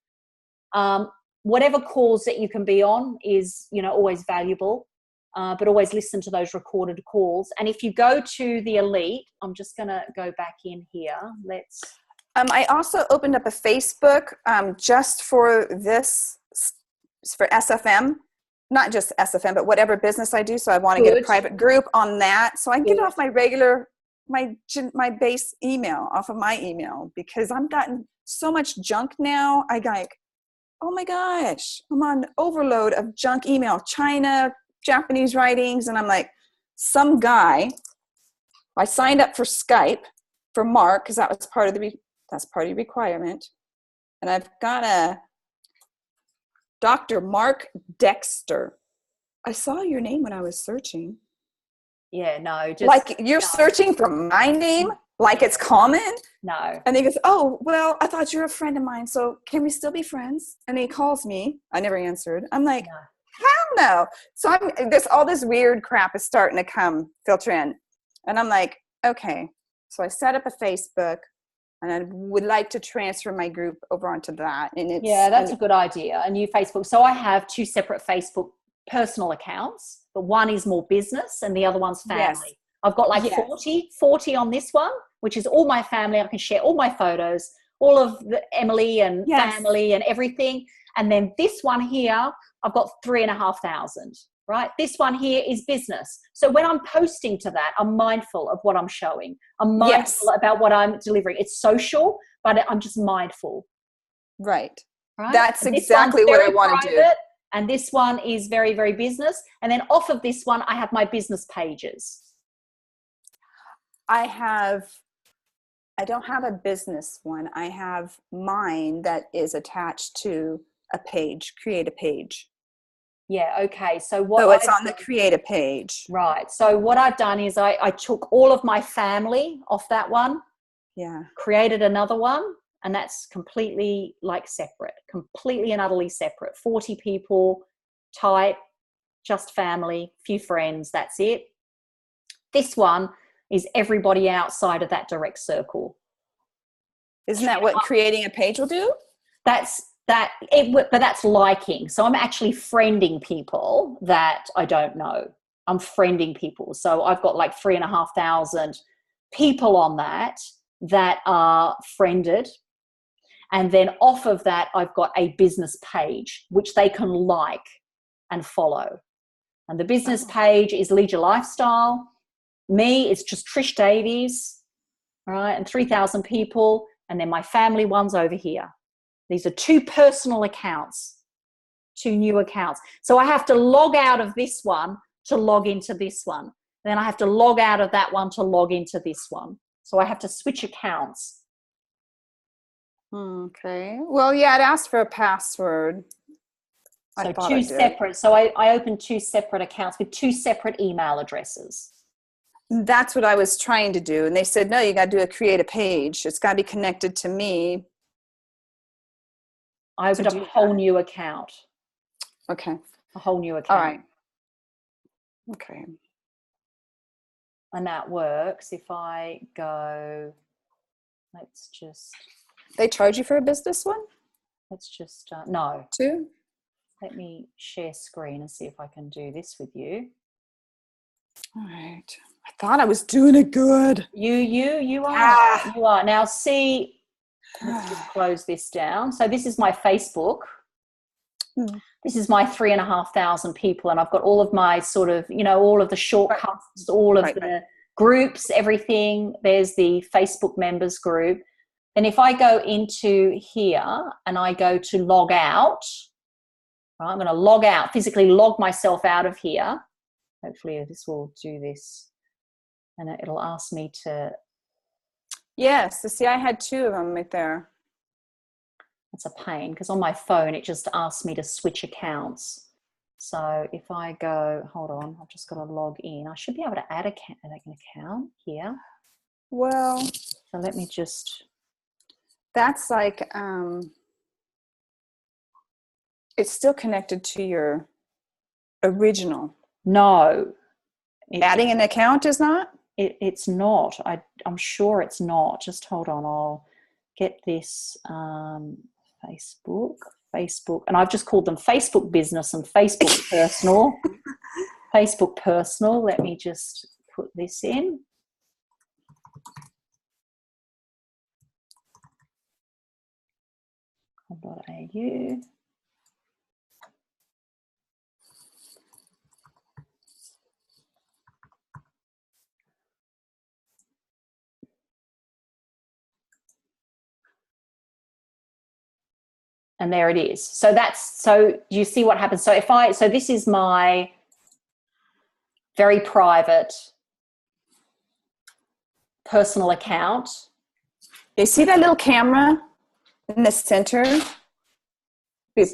Whatever calls that you can be on is, always valuable. But always listen to those recorded calls. And if you go to the elite, I'm just going to go back in here. I also opened up a Facebook just for this, for SFM, not just SFM, but whatever business I do. So I want to get a private group on that, so I can get off my regular, my base email, off of my email, because I've gotten so much junk now. I like, oh my gosh, I'm on overload of junk email, China, Japanese writings. And I'm like, some guy, I signed up for Skype for Mark, because that was part of that's part of the requirement. And I've got a Dr. Mark Dexter. I saw your name when I was searching. Yeah, no. Just like you're searching for my name like it's common? No. And he goes, oh, well, I thought you're a friend of mine, so can we still be friends? And he calls me. I never answered. I'm like, hell no. So all this weird crap is starting to filter in. And I'm like, okay. So I set up a Facebook, and I would like to transfer my group over onto that. And that's a good idea. A new Facebook. So I have 2 separate Facebook personal accounts, but one is more business and the other one's family. Yes. I've got 40 on this one, which is all my family. I can share all my photos, all of the Emily and Yes. family and everything. And then this one here, I've got 3,500, right? This one here is business. So when I'm posting to that, I'm mindful of what I'm showing. I'm mindful about what I'm delivering. It's social, but I'm just mindful. Right. Right? That's exactly what I want to do. And this one is very, very business. And then off of this one, I have my business pages. I don't have a business one. I have mine that is attached to a page, create a page. Yeah, okay. So it's on the create a page. Right. So what I've done is I took all of my family off that one. Yeah. Created another one, and that's completely like separate, completely and utterly separate. 40 people, tight, just family, few friends, that's it. This one is everybody outside of that direct circle. Isn't that what creating a page will do? But that's liking. So I'm actually friending people that I don't know. I'm friending people. So I've got like 3,500 people on that are friended. And then off of that, I've got a business page, which they can like and follow. And the business page is Lead Your Lifestyle. Me, it's just Trish Davies, right? And 3,000 people. And then my family one's over here. These are 2 personal accounts, 2 new accounts. So I have to log out of this one to log into this one. Then I have to log out of that one to log into this one. So I have to switch accounts. Okay. Well, yeah, it asked for a password. So 2 separate. So I opened 2 separate accounts with 2 separate email addresses. That's what I was trying to do. And they said, no, you got to create a page. It's got to be connected to me. I opened up a whole new account. Okay. A whole new account. All right. Okay. And that works. If I go, let's just. They charge you for a business one? Let's just, no. 2? Let me share screen and see if I can do this with you. All right. I thought I was doing it good. You are. You are. Now see, let's just close this down. So this is my Facebook. This is my 3,500 people, and I've got all of my sort of, all of the shortcuts, all of the groups, everything. There's the Facebook members group. And if I go into here and I go to log out, right, I'm going to log out, physically log myself out of here. Hopefully this will do this. And it'll ask me to. Yes. So see, I had 2 of them right there. That's a pain because on my phone, it just asks me to switch accounts. So if I go, hold on, I've just got to log in. I should be able to add an account here. Well. So let me just. That's like, it's still connected to your original. No. Adding an account is not? It's not. I'm sure it's not. Just hold on. I'll get this Facebook. And I've just called them Facebook Business and Facebook Personal. Facebook Personal. Let me just put this in. .au. And there it is. So you see what happens. So this is my very private personal account. You see that little camera in the center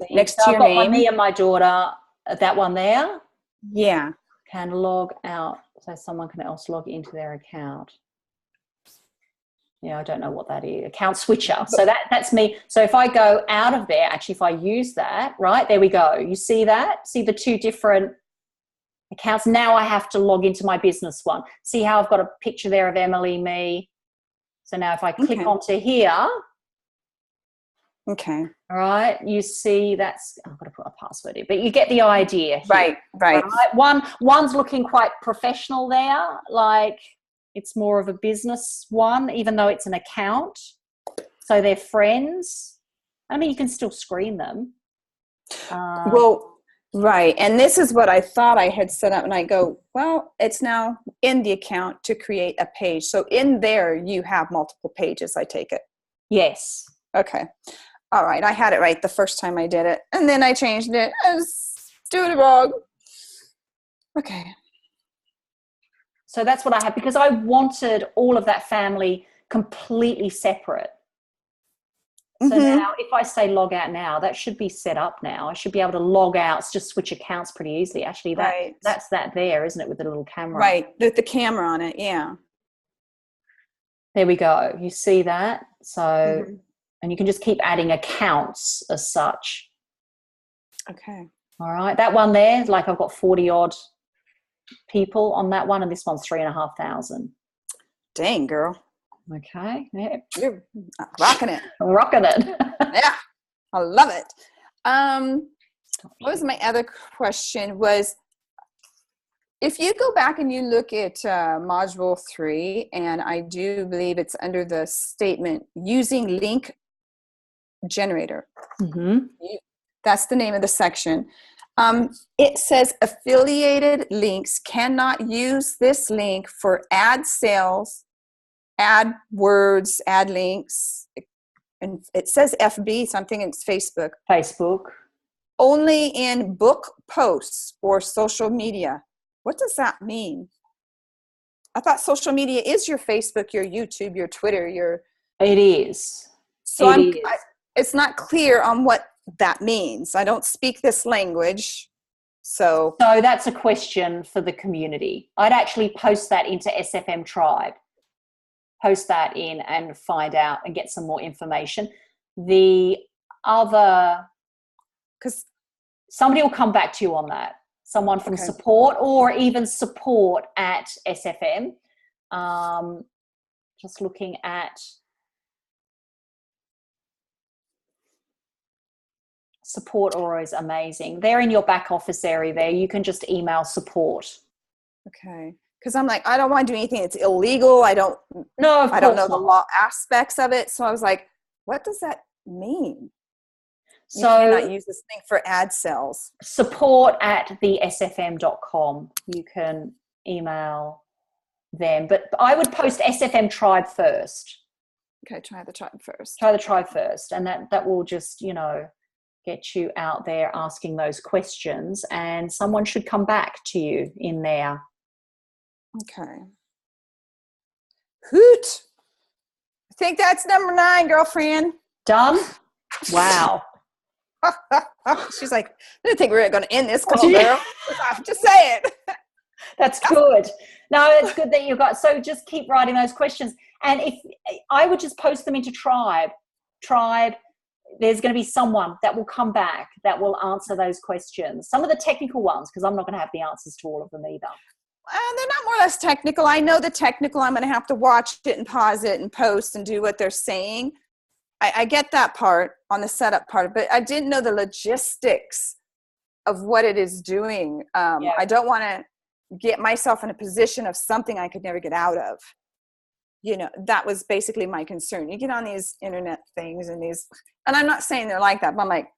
next to your name? Me and my daughter, that one there. Yeah. Can log out, so someone can else log into their account. Yeah, I don't know what that is. Account switcher. So that's me. So if I go out of there, actually, if I use that, right, there we go. You see that? See the 2 different accounts? Now I have to log into my business one. See how I've got a picture there of Emily, me. So now if I click onto here. Okay. All right. You see that's, I've got to put a password in, but you get the idea here. Right. One's looking quite professional there, like it's more of a business one, even though it's an account. So they're friends. I mean, you can still screen them. Well, right. And this is what I thought I had set up. And I go, well, it's now in the account to create a page. So in there, you have multiple pages, I take it. Yes. Okay. All right. I had it right the first time I did it. And then I changed it. I was doing it wrong. Okay. So that's what I had, because I wanted all of that family completely separate. So now if I say log out now, that should be set up now. I should be able to log out, just switch accounts pretty easily. Actually, that's that there, isn't it, with the little camera? Right, with the camera on it, yeah. There we go. You see that? So, and you can just keep adding accounts as such. Okay. All right. That one there, like I've got 40 odd people on that one, and this one's 3,500. Dang, girl. Okay. Yeah. You're rocking it. Rocking it. Yeah. I love it. What was my other question was, if you go back and you look at module 3, and I do believe it's under the statement using link generator. That's the name of the section. It says affiliated links cannot use this link for ad sales, ad words, ad links. And it says FB, so I'm thinking it's Facebook. Facebook. Only in book posts or social media. What does that mean? I thought social media is your Facebook, your YouTube, your Twitter, your... It is. So it's not clear on what that means. I don't speak this language. So that's a question for the community. I'd actually post that into SFM Tribe. Post that in and find out and get some more information. The other... Because somebody will come back to you on that. Someone from support, or even support at SFM. Just looking at support, are always amazing. They're in your back office area there. You can just email support. Okay. Because I'm like, I don't want to do anything that's illegal. I don't know the law aspects of it. So I was like, what does that mean? So you cannot use this thing for ad sales. Support at thesfm.com. You can email them. But I would post SFM Tribe first. Okay, try the tribe first. Try the tribe first. And that will just, get you out there asking those questions. And someone should come back to you in there. Okay. Hoot. I think that's number 9, girlfriend. Done? Wow. She's like, I didn't think we were going to end this call, girl. I'm just saying. That's good. No, it's good that you've got. So just keep writing those questions. And if I would just post them into Tribe, there's going to be someone that will come back that will answer those questions. Some of the technical ones, because I'm not going to have the answers to all of them either. They're not more or less technical. I know the technical. I'm going to have to watch it and pause it and post and do what they're saying. I get that part on the setup part, but I didn't know the logistics of what it is doing. I don't want to get myself in a position of something I could never get out of. That was basically my concern. You get on these internet things and I'm not saying they're like that, but I'm like,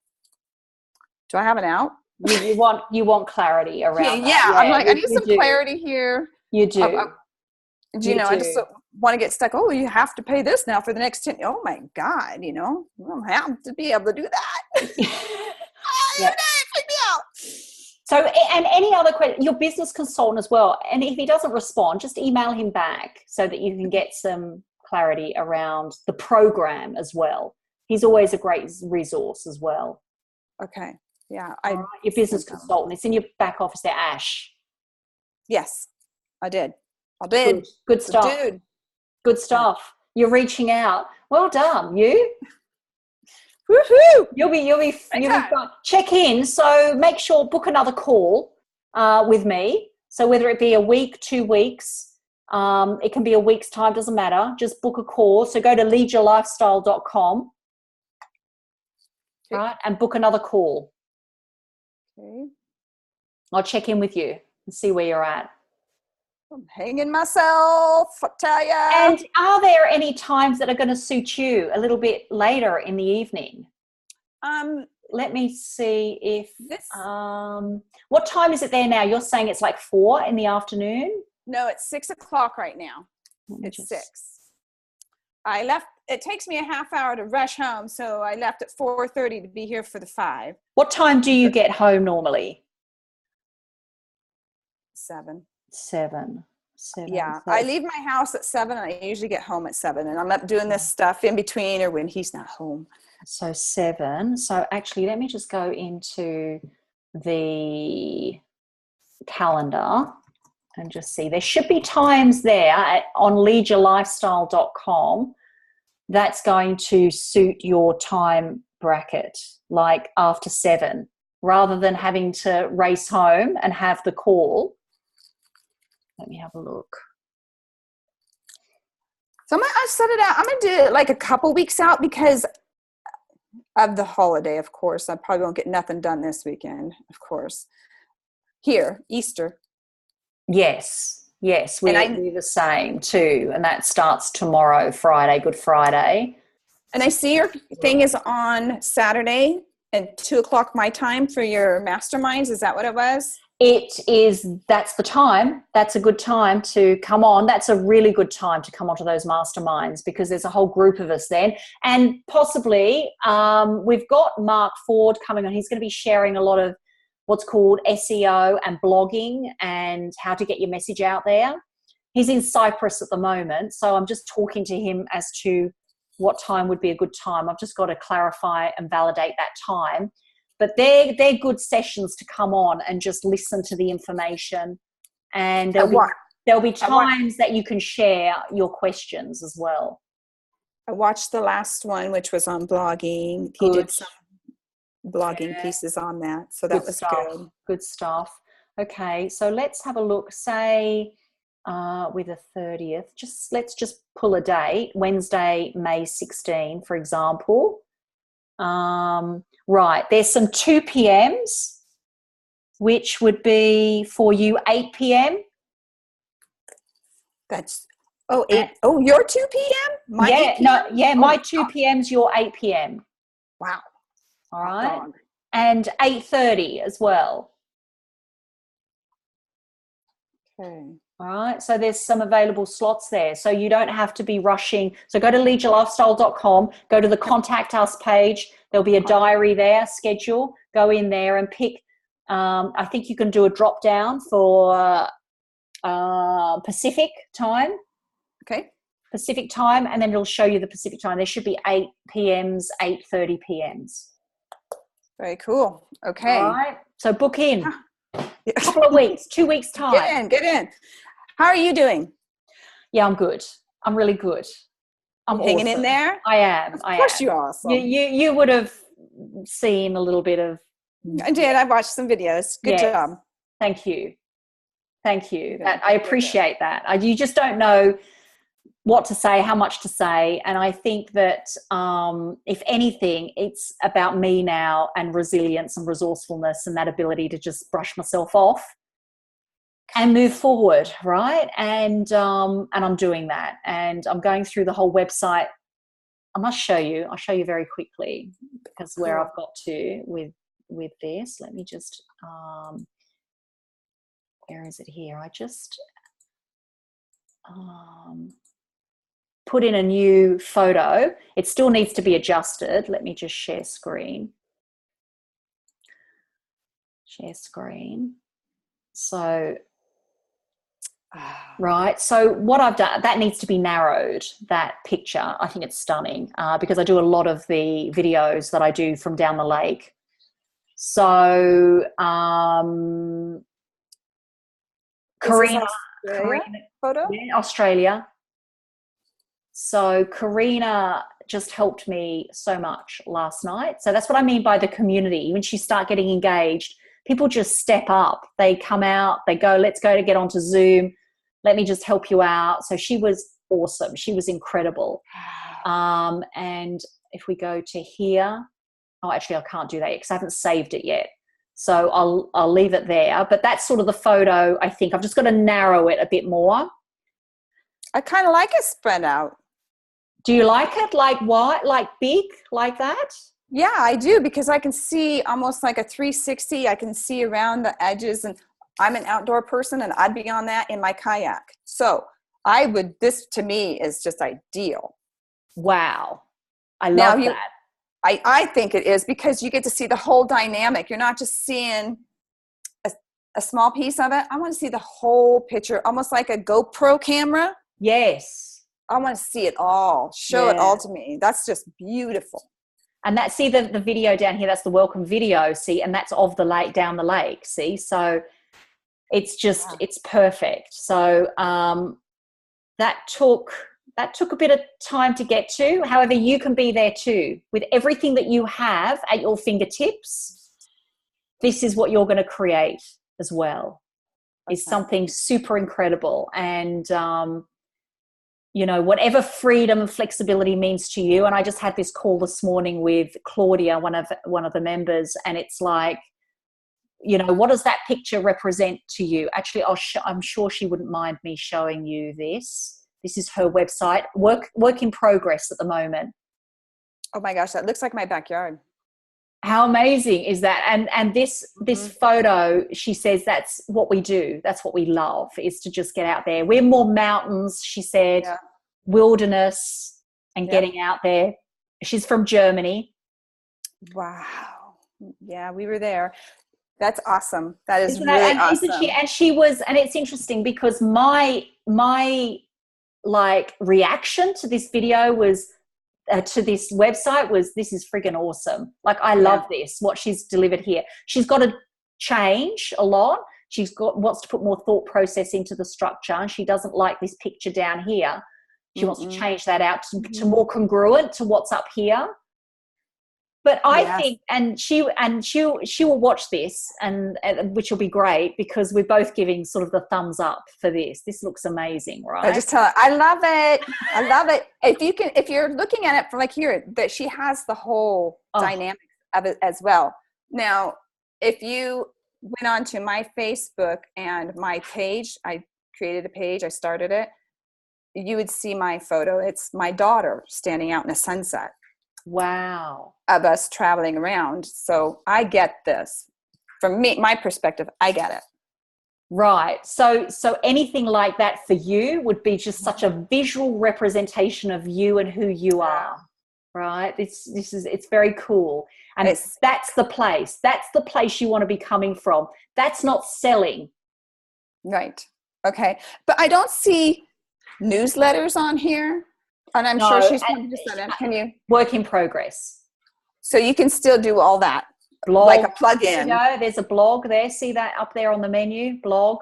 do I have an out? You want clarity around that. Yeah, I'm like, I need some clarity here. You do. I just want to get stuck. Oh, you have to pay this now for the next 10. Oh my God, I don't have to be able to do that. Freak me out. So, and any other question, your business consultant as well. And if he doesn't respond, just email him back so that you can get some clarity around the program as well. He's always a great resource as well. Okay. Yeah. Your business consultant. It's in your back office there, Ash. Yes, I did. Good stuff. Dude. Good stuff. You're reaching out. Well done. You? Woohoo! You'll be fine. Check in. So make sure, book another call with me. So whether it be a week, 2 weeks, it can be a week's time, doesn't matter. Just book a call. So go to leadyourlifestyle.com, right, and book another call. Okay. I'll check in with you and see where you're at. I'm hanging myself, I tell ya. And are there any times that are going to suit you a little bit later in the evening? Let me see if what time is it there now? You're saying it's like 4 in the afternoon? No, it's 6 o'clock right now. It's 6. I left. It takes me a half hour to rush home, so I left at 4:30 to be here for the 5. What time do you get home normally? 7. 7. Yeah, I leave my house at 7, and I usually get home at 7, and I'm up doing this stuff in between or when he's not home. So 7. So actually, let me just go into the calendar and just see. There should be times there on leadyourlifestyle.com that's going to suit your time bracket, like after 7, rather than having to race home and have the call. Let me have a look. So I set it out. I'm going to do it like a couple weeks out because of the holiday, of course. I probably won't get nothing done this weekend, of course. Here, Easter. Yes, we do the same too. And that starts tomorrow, Friday, Good Friday. And I see your thing is on Saturday at 2 o'clock my time for your masterminds. Is that what it was? It is. That's the time. That's a good time to come on. That's a really good time to come onto those masterminds because there's a whole group of us then. And possibly we've got Mark Ford coming on. He's going to be sharing a lot of what's called SEO and blogging and how to get your message out there. He's in Cyprus at the moment, so I'm just talking to him as to what time would be a good time. I've just got to clarify and validate that time. But they're good sessions to come on and just listen to the information. And there'll be times that you can share your questions as well. I watched the last one, which was on blogging. He did some blogging pieces on that. So that was good. Good stuff. Okay, so let's have a look. Say with the 30th, let's just pull a date. Wednesday, May 16, for example. Right, there's some 2 p.m.s, which would be for you 8 p.m. That's 8. Oh, your 2 p.m. My 2 p.m.'s your 8 p.m. Wow. All right, and 8:30 as well. Okay. All right, so there's some available slots there. So you don't have to be rushing. So go to leadyourlifestyle.com, go to the Contact Us page. There'll be a diary there, schedule. Go in there and pick. I think you can do a drop down for Pacific time. Okay. Pacific time, and then it'll show you the Pacific time. There should be 8 p.m.s, 8:30 p.m.s. Very cool. Okay. All right, so book in. A couple of weeks, 2 weeks time. Get in. How are you doing? Yeah, I'm good. I'm really good. I'm hanging awesome. in there. I am. Of course, you're awesome. You would have seen a little bit of. I did. I watched some videos. Good job. Thank you. I appreciate that. You just don't know what to say, how much to say, and I think that if anything, it's about me now and resilience and resourcefulness and that ability to just brush myself off and move forward, right? And I'm doing that, and I'm going through the whole website. I must show you. I'll show you very quickly because where I've got to with this. Let me just where is it here? I just put in a new photo. It still needs to be adjusted. Let me just share screen. Share screen. So, right. So what I've done, that needs to be narrowed, that picture. I think it's stunning because I do a lot of the videos that I do from down the lake. So, Karina photo? Yeah, Australia. So Karina just helped me so much last night. So that's what I mean by the community. When you start getting engaged, people just step up. They come out, they go, let's go to get onto Zoom. Let me just help you out. So she was awesome. She was incredible. And if we go to here, actually I can't do that because I haven't saved it yet. So I'll leave it there. But that's sort of the photo, I think. I've just got to narrow it a bit more. I kind of like it spread out. Do you like it? Like what? Like big? Like that? Yeah, I do, because I can see almost like a 360. I can see around the edges, and I'm an outdoor person, and I'd be on that in my kayak. So this to me is just ideal. Wow. I love that. I think it is, because you get to see the whole dynamic. You're not just seeing a small piece of it. I want to see the whole picture, almost like a GoPro camera. Yes. I want to see it all, show it all to me. That's just beautiful. And see the video down here, that's the welcome video, see, and that's of the lake, down the lake, see? So it's just, it's perfect. So that took a bit of time to get to. However, you can be there too. With everything that you have at your fingertips, this is what you're going to create as well. Is something super incredible. And whatever freedom and flexibility means to you. And I just had this call this morning with Claudia, one of the members, and it's like, what does that picture represent to you? Actually, I'm sure she wouldn't mind me showing you this. This is her website, work in progress at the moment. Oh my gosh, that looks like my backyard. How amazing is that? And this photo, she says that's what we do. That's what we love, is to just get out there. We're more mountains, she said, wilderness, and getting out there. She's from Germany. Wow. Yeah, we were there. That's awesome. That is really awesome. And she was, and it's interesting because my like reaction to this video was, to this website was, this is friggin' awesome. Like, I love this, what she's delivered here. She's got to change a lot. Wants to put more thought process into the structure, and she doesn't like this picture down here. She wants to change that out to more congruent to what's up here. But I think, and she will watch this, and which will be great, because we're both giving sort of the thumbs up for this. This looks amazing, right? I just tell her, I love it. I love it. If you're looking at it from like here, that she has the whole dynamic of it as well. Now, if you went onto my Facebook and my page, I created a page, I started it, you would see my photo. It's my daughter standing out in a sunset. Wow. Of us traveling around. So I get this. From my perspective, I get it. Right. So anything like that for you would be just such a visual representation of you and who you are. Right. It's very cool. And that's the place. That's the place you want to be coming from. That's not selling. Right. Okay. But I don't see newsletters on here. And I'm sure she's going to set up. Can you? Work in progress. So you can still do all that. Blog. Like a plug-in. There's a blog there. See that up there on the menu? Blog.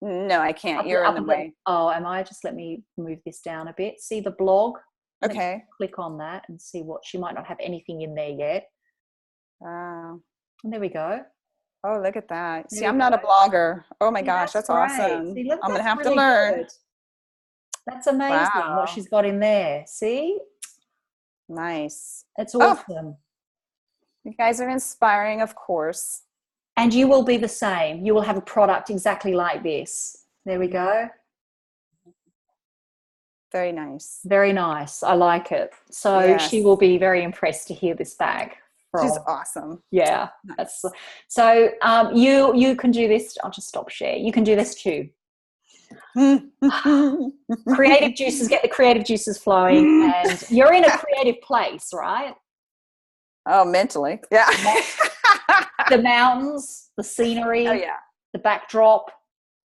No, I can't. You're in the way. Am I? Just let me move this down a bit. See the blog? Okay. Click on that and see what. She might not have anything in there yet. Wow. And there we go. Oh, look at that. See, I'm not a blogger. Oh my gosh, that's awesome. See, look, I'm going to have to learn. Good. That's amazing what she's got in there. See? Nice. It's awesome. You guys are inspiring, of course. And you will be the same. You will have a product exactly like this. There we go. Very nice. Very nice. I like it. So she will be very impressed to hear this back. She's awesome. Yeah. Nice. So you can do this. I'll just stop share. You can do this too. Creative juices, get the creative juices flowing, and you're in a creative place, right? Oh, mentally. Yeah. The mountains, the scenery, the backdrop.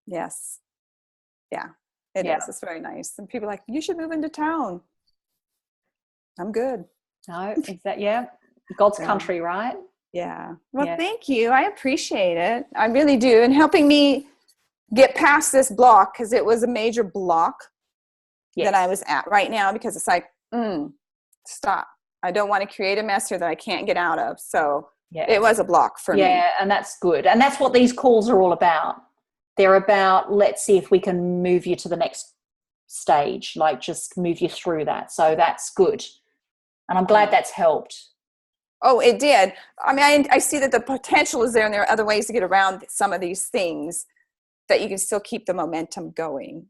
Yes. Yeah, it is. It's very nice. And people are like, you should move into town. I'm good. No, is that, God's country, right? Yeah. Well, thank you. I appreciate it. I really do. And helping me get past this block, because it was a major block that I was at right now, because it's like, stop. I don't want to create a mess here that I can't get out of. So it was a block for me. Yeah, and that's good. And that's what these calls are all about. They're about, let's see if we can move you to the next stage, like just move you through that. So that's good. And I'm glad that's helped. Oh, it did. I mean, I see that the potential is there, and there are other ways to get around some of these things that you can still keep the momentum going.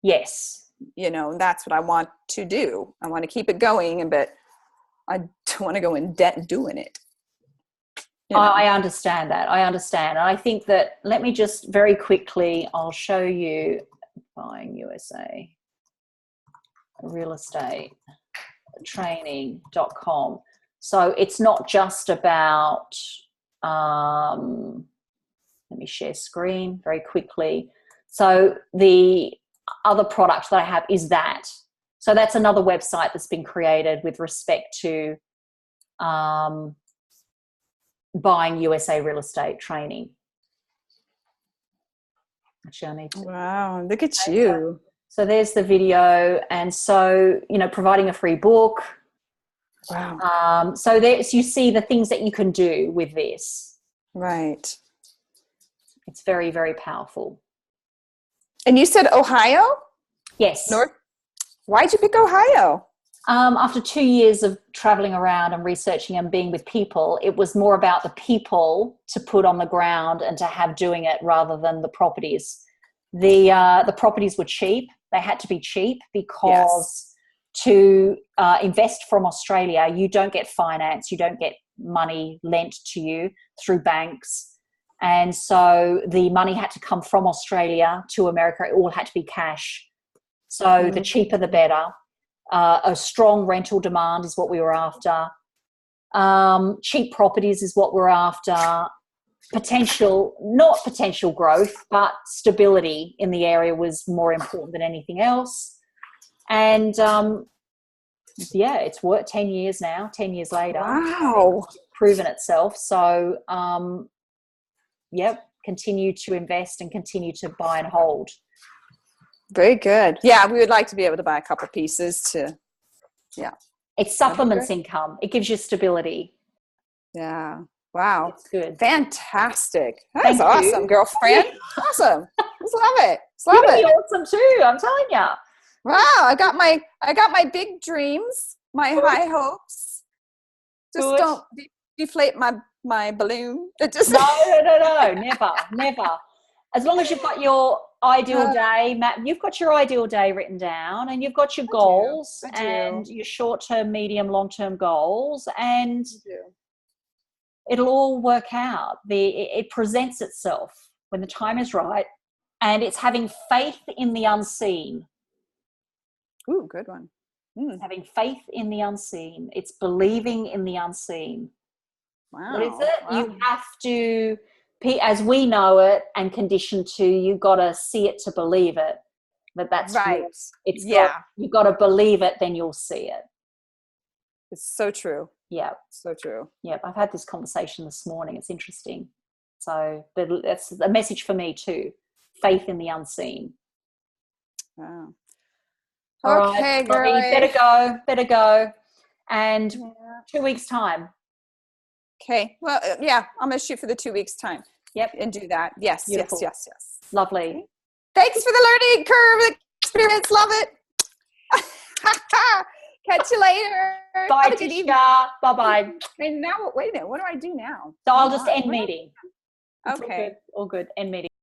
Yes. You know, that's what I want to do. I want to keep it going, but I don't want to go in debt doing it. You know? I understand that. I understand. And I think that, let me just very quickly, I'll show you Buying USA real estate training.com. So it's not just about, let me share screen very quickly. So the other product that I have is that. So that's another website that's been created with respect to Buying USA real estate training. Actually, I need to. Wow, look at you. So there's the video. And so, you know, providing a free book. Wow. So there's, you see the things that you can do with this. Right. It's very, very powerful. And you said Ohio? Yes. North. Why'd you pick Ohio? After 2 years of traveling around and researching and being with people, it was more about the people to put on the ground and to have doing it rather than the properties. The properties were cheap. They had to be cheap because to invest from Australia, you don't get finance, you don't get money lent to you through banks. And so the money had to come from Australia to America. It all had to be cash. So the cheaper, the better. A strong rental demand is what we were after. Cheap properties is what we're after. Not potential growth, but stability in the area was more important than anything else. And it's worked 10 years now, 10 years later. Wow. It's proven itself. So, continue to invest and continue to buy and hold. Very good. Yeah, we would like to be able to buy a couple pieces to, It supplements income. It gives you stability. Yeah. Wow. It's good. Fantastic. Thank That's awesome, you. girlfriend. Awesome. Just love it. Just love You're it. awesome too. I'm telling you. Wow. I got my big dreams, my high hopes. Just Good. don't deflate my balloon. It just No. Never. As long as you've got your ideal day, Matt, you've got your ideal day written down, and you've got your goals and your short-term, medium, long-term goals, and it'll all work out. It presents itself when the time is right, and it's having faith in the unseen. Ooh, good one. It's having faith in the unseen. It's believing in the unseen. Wow. What is it? Wow. You have to, as we know it and conditioned to, you've got to see it to believe it. That's right. You've got to believe it, then you'll see it. It's so true. Yeah. So true. Yeah. I've had this conversation this morning. It's interesting. So that's a message for me too. Faith in the unseen. Wow. All Okay, right, girl. Better go. And 2 weeks time. Okay. Well, I'm going to shoot for the 2 weeks time. Yep. And do that. Yes. Beautiful. Yes. Lovely. Okay. Thanks for the learning curve experience. Love it. Catch you later. Bye, Tishka. Bye-bye. And now, wait a minute. What do I do now? So I'll just end meeting. Okay. All good. End meeting.